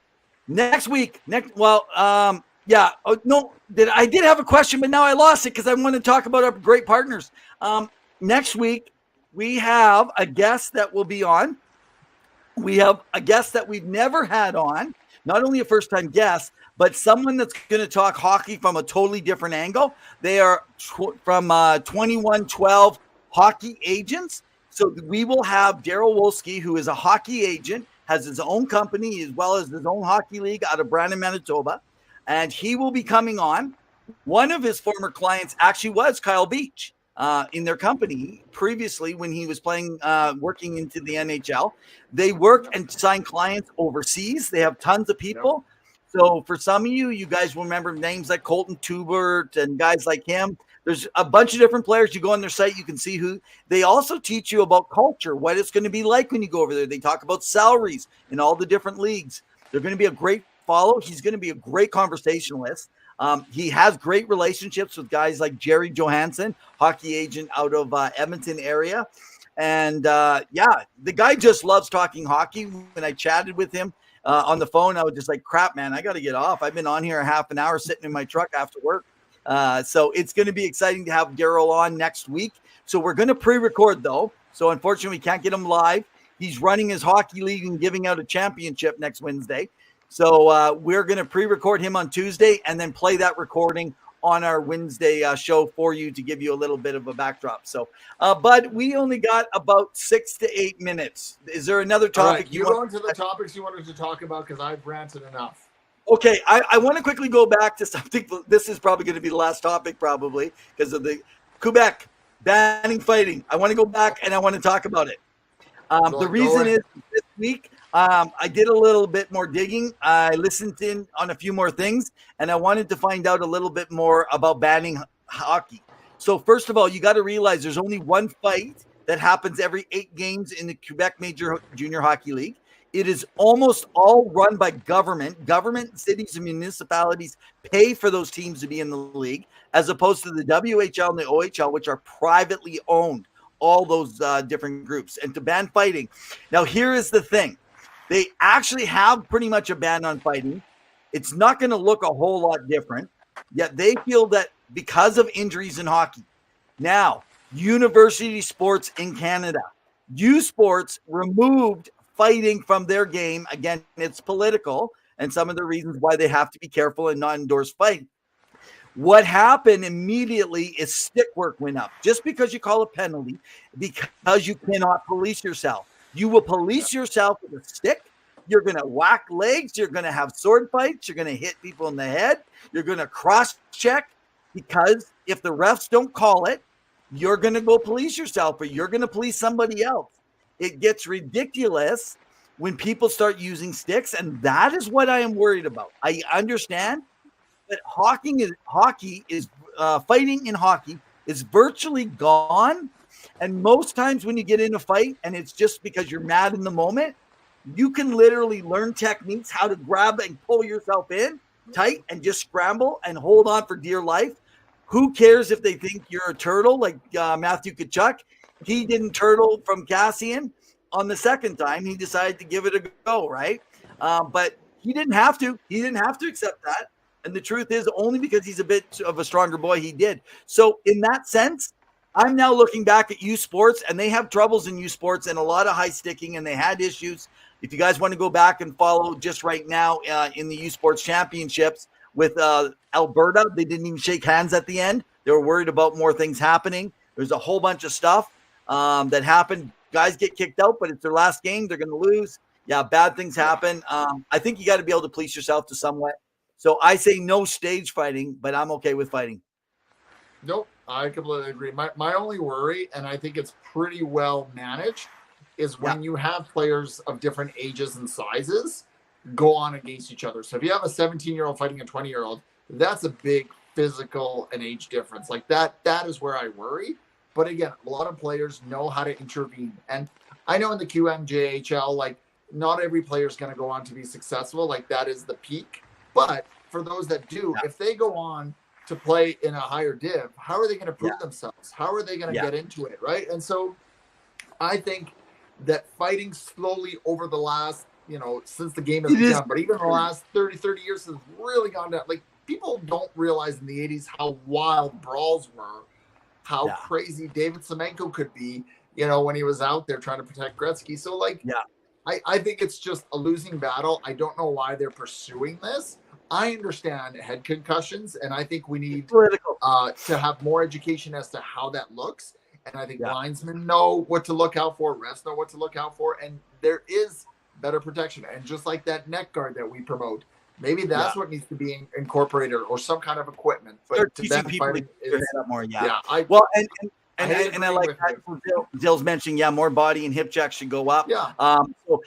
I did have a question, but now I lost it because I want to talk about our great partners. Next week, we have a guest that will be on. We have a guest that we've never had on, not only a first-time guest, but someone that's going to talk hockey from a totally different angle. They are from 2112 Hockey Agents. So we will have Daryl Wolski, who is a hockey agent, has his own company as well as his own hockey league out of Brandon, Manitoba. And he will be coming on. One of his former clients actually was Kyle Beach in their company previously when he was playing, working into the NHL. They work and sign clients overseas. They have tons of people. So for some of you guys will remember names like Colton Tubert and guys like him. There's a bunch of different players. You go on their site, you can see who. They also teach you about culture, what it's going to be like when you go over there. They talk about salaries in all the different leagues. They're going to be a great follow. He's going to be a great conversationalist. He has great relationships with guys like Jerry Johansson, hockey agent out of Edmonton area. And the guy just loves talking hockey. When I chatted with him on the phone, I was just like, crap, man, I got to get off. I've been on here a half an hour sitting in my truck after work. So it's going to be exciting to have Daryl on next week. So we're going to pre-record though. So unfortunately we can't get him live. He's running his hockey league and giving out a championship next Wednesday. So we're going to pre-record him on Tuesday and then play that recording on our Wednesday show for you to give you a little bit of a backdrop. So, Bud, we only got about 6 to 8 minutes. Is there another topic you go into the topics you wanted to talk about? Because I've ranted enough. Okay, I want to quickly go back to something. This is probably going to be the last topic, probably, because of the Quebec banning fighting. I want to go back and I want to talk about it. The reason is this week I did a little bit more digging. I listened in on a few more things, and I wanted to find out a little bit more about banning hockey. So first of all, you got to realize there's only one fight that happens every 8 games in the Quebec Major Junior Hockey League. It is almost all run by government. Government, cities, and municipalities pay for those teams to be in the league, as opposed to the WHL and the OHL, which are privately owned, all those different groups, and to ban fighting. Now, here is the thing. They actually have pretty much a ban on fighting. It's not going to look a whole lot different, yet they feel that because of injuries in hockey. Now, university sports in Canada, U Sports removed fighting from their game. Again, it's political, and some of the reasons why they have to be careful and not endorse fighting. What happened immediately is stick work went up. Just because you call a penalty, because you cannot police yourself. You will police yourself with a stick. You're going to whack legs. You're going to have sword fights. You're going to hit people in the head. You're going to cross-check, because if the refs don't call it, you're going to go police yourself, or you're going to police somebody else. It gets ridiculous when people start using sticks, and that is what I am worried about. I understand. But fighting in hockey is virtually gone. And most times when you get in a fight and it's just because you're mad in the moment, you can literally learn techniques how to grab and pull yourself in tight and just scramble and hold on for dear life. Who cares if they think you're a turtle like Matthew Tkachuk? He didn't turtle from Cassian on the second time. He decided to give it a go, right? But he didn't have to. He didn't have to accept that. And the truth is, only because he's a bit of a stronger boy, he did. So in that sense, I'm now looking back at U Sports, and they have troubles in U Sports and a lot of high sticking, and they had issues. If you guys want to go back and follow just right now in the U Sports Championships with Alberta, they didn't even shake hands at the end. They were worried about more things happening. There's a whole bunch of stuff that happened. Guys get kicked out, but it's their last game. They're going to lose. Yeah, bad things happen. I think you got to be able to police yourself to somewhat. So I say no stage fighting, but I'm okay with fighting. Nope, I completely agree. My only worry, and I think it's pretty well managed, is when you have players of different ages and sizes go on against each other. So if you have a 17-year-old fighting a 20-year-old, that's a big physical and age difference. Like that is where I worry. But again, a lot of players know how to intervene. And I know in the QMJHL, like not every player is going to go on to be successful. Like that is the peak. But for those that do, if they go on to play in a higher div, how are they going to prove themselves? How are they going to get into it, right? And so I think that fighting slowly over the last, since the game has begun, but even the last 30 years has really gone down. Like people don't realize in the 80s how wild brawls were, how crazy David Semenko could be, when he was out there trying to protect Gretzky. So like, I think it's just a losing battle. I don't know why they're pursuing this. I understand head concussions, and I think we need to have more education as to how that looks. And I think linesmen know what to look out for, refs know what to look out for, and there is better protection. And just like that neck guard that we promote, maybe that's what needs to be incorporated, or some kind of equipment. But start to teaching them people fighting to head up more. I like that. Dill's mentioning, more body and hip checks should go up. So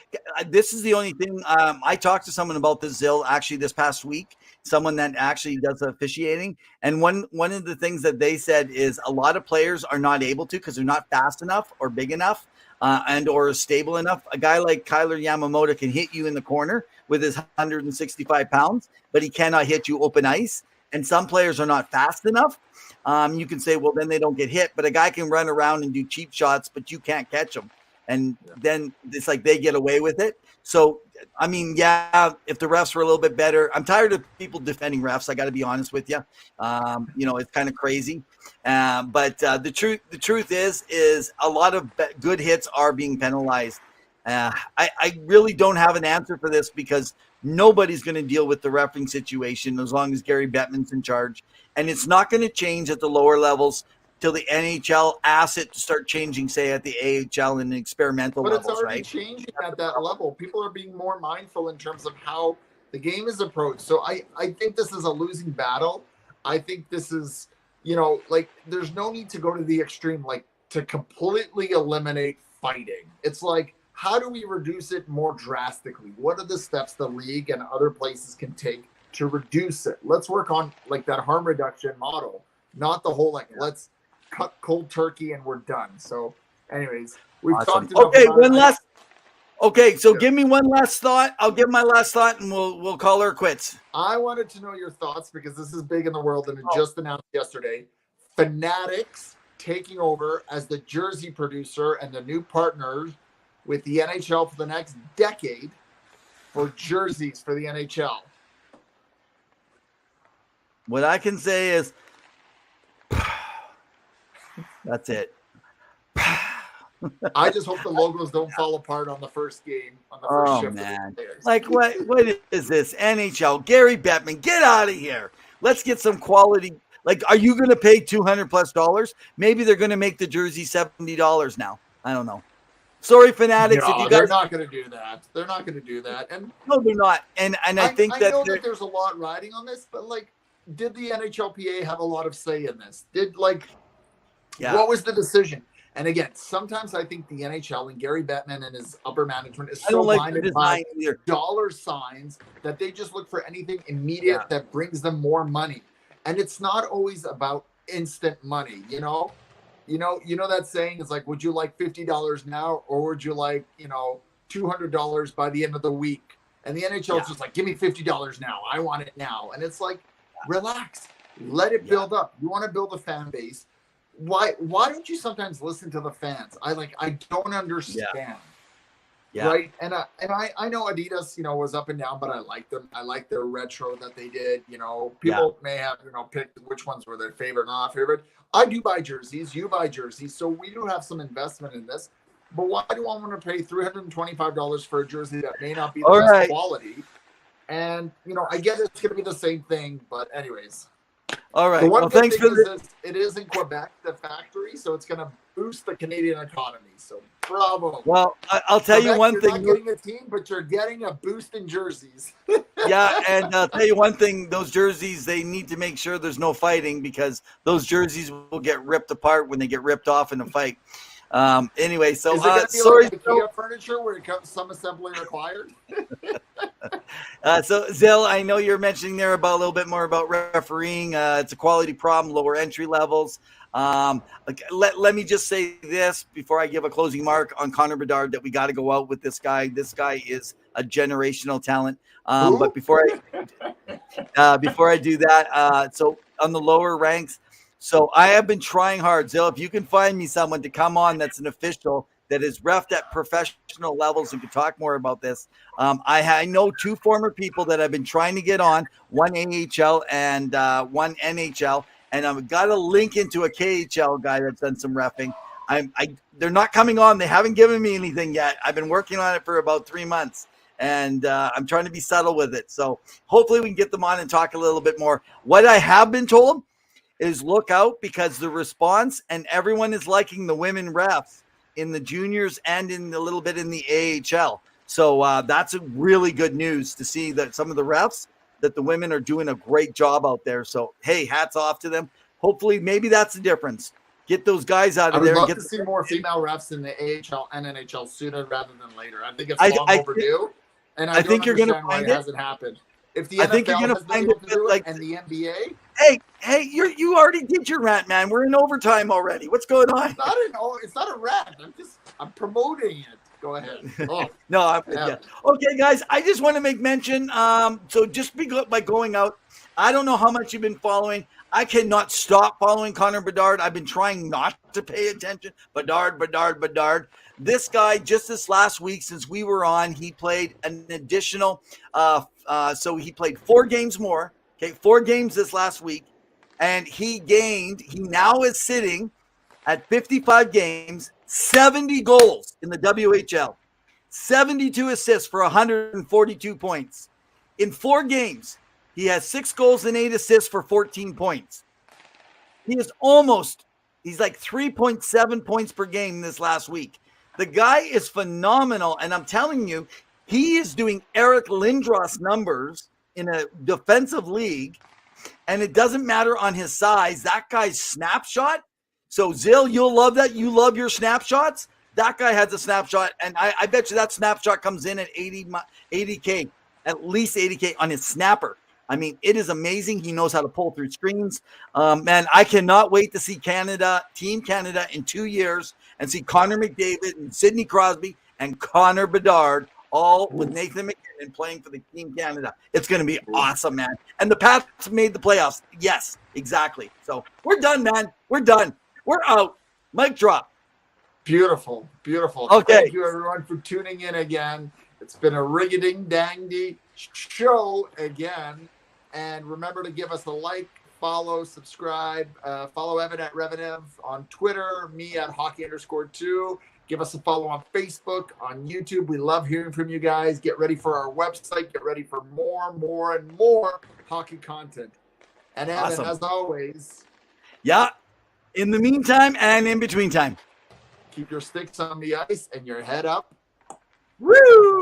this is the only thing. I talked to someone about this, Zill, actually this past week, someone that actually does officiating. And one of the things that they said is a lot of players are not able to because they're not fast enough or big enough and or stable enough. A guy like Kyler Yamamoto can hit you in the corner with his 165 pounds, but he cannot hit you open ice. And some players are not fast enough. You can say, well, then they don't get hit. But a guy can run around and do cheap shots, but you can't catch them. And then it's like they get away with it. So, I mean, if the refs were a little bit better. I'm tired of people defending refs. I got to be honest with you. It's kind of crazy. But the truth is a lot of good hits are being penalized. I really don't have an answer for this because nobody's going to deal with the reffing situation as long as Gary Bettman's in charge. And it's not going to change at the lower levels till the NHL asks it to start changing, say, at the AHL and experimental levels, right? But it's already changing at that level. People are being more mindful in terms of how The game is approached. So I think this is a losing battle. I think this is, like there's no need to go to the extreme, like to completely eliminate fighting. It's like, how do we reduce it more drastically? What are the steps the league and other places can take to reduce it? Let's work on like that harm reduction model, not the whole like let's cut cold turkey and we're done. So, anyways, we've Awesome. talked enough Okay, about one it. last. Okay, so give me one last thought. I'll give my last thought, and we'll call her quits. I wanted to know your thoughts because this is big in the world, and it just announced yesterday. Fanatics taking over as the jersey producer and the new partners with the NHL for the next decade for jerseys for the NHL. What I can say is, that's it. I just hope the logos don't fall apart on the first game. On the first shift. Man. Like, what is this? NHL, Gary Bettman, get out of here. Let's get some quality. Like, are you going to pay $200+? Maybe they're going to make the jersey $70 now. I don't know. Sorry, Fanatics. No, if you guys... they're not going to do that. They're not going to do that. And no, they're not. And I think I know that there's a lot riding on this, but like, did the NHLPA have a lot of say in this? What was the decision? And again, sometimes I think the NHL and Gary Bettman and his upper management is so blinded by dollar signs that they just look for anything immediate that brings them more money. And it's not always about instant money, You know that saying is like, would you like $50 now, or would you like, $200 by the end of the week? And the NHL is just like, give me $50 now. I want it now. And it's like, relax, let it build up. You want to build a fan base. Why don't you sometimes listen to the fans? I don't understand. Yeah. Right. And I know Adidas, was up and down, but I like them. I like their retro that they did. People may have, picked which ones were their favorite, not favorite. I do buy jerseys. You buy jerseys. So we do have some investment in this. But why do I want to pay $325 for a jersey that may not be the best quality? And, I get it's going to be the same thing. But anyways. All right. Well, thanks for this. It is in Quebec, the factory, so it's going to boost the Canadian economy. So, bravo. Well, I'll tell Quebec, you one thing. You're not getting a team, but you're getting a boost in jerseys. Yeah, and I'll tell you one thing. Those jerseys, they need to make sure there's no fighting, because those jerseys will get ripped apart when they get ripped off in a fight. Anyway, so sorry. Like IKEA furniture where it comes some assembly required. So Zill, I know you're mentioning there about a little bit more about refereeing. It's a quality problem, lower entry levels. Let me just say this before I give a closing mark on Connor Bedard, that we got to go out with this guy. This guy is a generational talent. But before I do that, so on the lower ranks. So I have been trying hard, Zill. If you can find me someone to come on that's an official that is reffed at professional levels and can talk more about this. I know two former people that I've been trying to get on, one AHL and one NHL, and I've got a link into a KHL guy that's done some reffing. They're not coming on. They haven't given me anything yet. I've been working on it for about 3 months, and I'm trying to be subtle with it. So hopefully we can get them on and talk a little bit more. What I have been told is look out, because the response, and everyone is liking the women refs in the juniors and in a little bit in the AHL. So that's a really good news to see that some of the refs, that the women are doing a great job out there. So, hey, hats off to them. Hopefully, maybe that's the difference. Get those guys out of there. I would love to see more female refs in the AHL and NHL sooner rather than later. I think it's long overdue. And I think you're going to find it hasn't happened. If the NFL has been able to do it, and the NBA. Hey, you already did your rant, man. We're in overtime already. What's going on? It's not a rant. I'm promoting it. Go ahead. Oh. No, yeah. Okay, guys, I just want to make mention. So just by going out, I don't know how much you've been following. I cannot stop following Connor Bedard. I've been trying not to pay attention. Bedard. This guy, just this last week since we were on, he played an additional. So he played 4 games more. Okay, 4 games this last week, and he now is sitting at 55 games, 70 goals in the WHL, 72 assists for 142 points. In 4 games, he has 6 goals and 8 assists for 14 points. He's like 3.7 points per game this last week. The guy is phenomenal, and I'm telling you, He is doing Eric Lindros numbers in a defensive league, and it doesn't matter on his size. That guy's snapshot. So, Zill, you'll love that. You love your snapshots. That guy has a snapshot, and I bet you that snapshot comes in at 80K, at least 80K on his snapper. I mean, it is amazing. He knows how to pull through screens. Man, I cannot wait to see Team Canada in 2 years and see Connor McDavid and Sidney Crosby and Connor Bedard all with Nathan McKinnon playing for the Team Canada. It's going to be awesome, man. And the Pats made the playoffs. Yes, exactly. So we're done, man. We're done. We're out. Mic drop. Beautiful, beautiful. Okay. Thank you, everyone, for tuning in again. It's been a rig-a-ding-dang-dee show again. And remember to give us a like, follow, subscribe. Follow Evan at Revenev on Twitter, me at hockey_2. Give us a follow on Facebook, on YouTube. We love hearing from you guys. Get ready for our website. Get ready for more and more hockey content. And Evan, Awesome. as always. Yeah. In the meantime and in between time. Keep your sticks on the ice and your head up. Woo!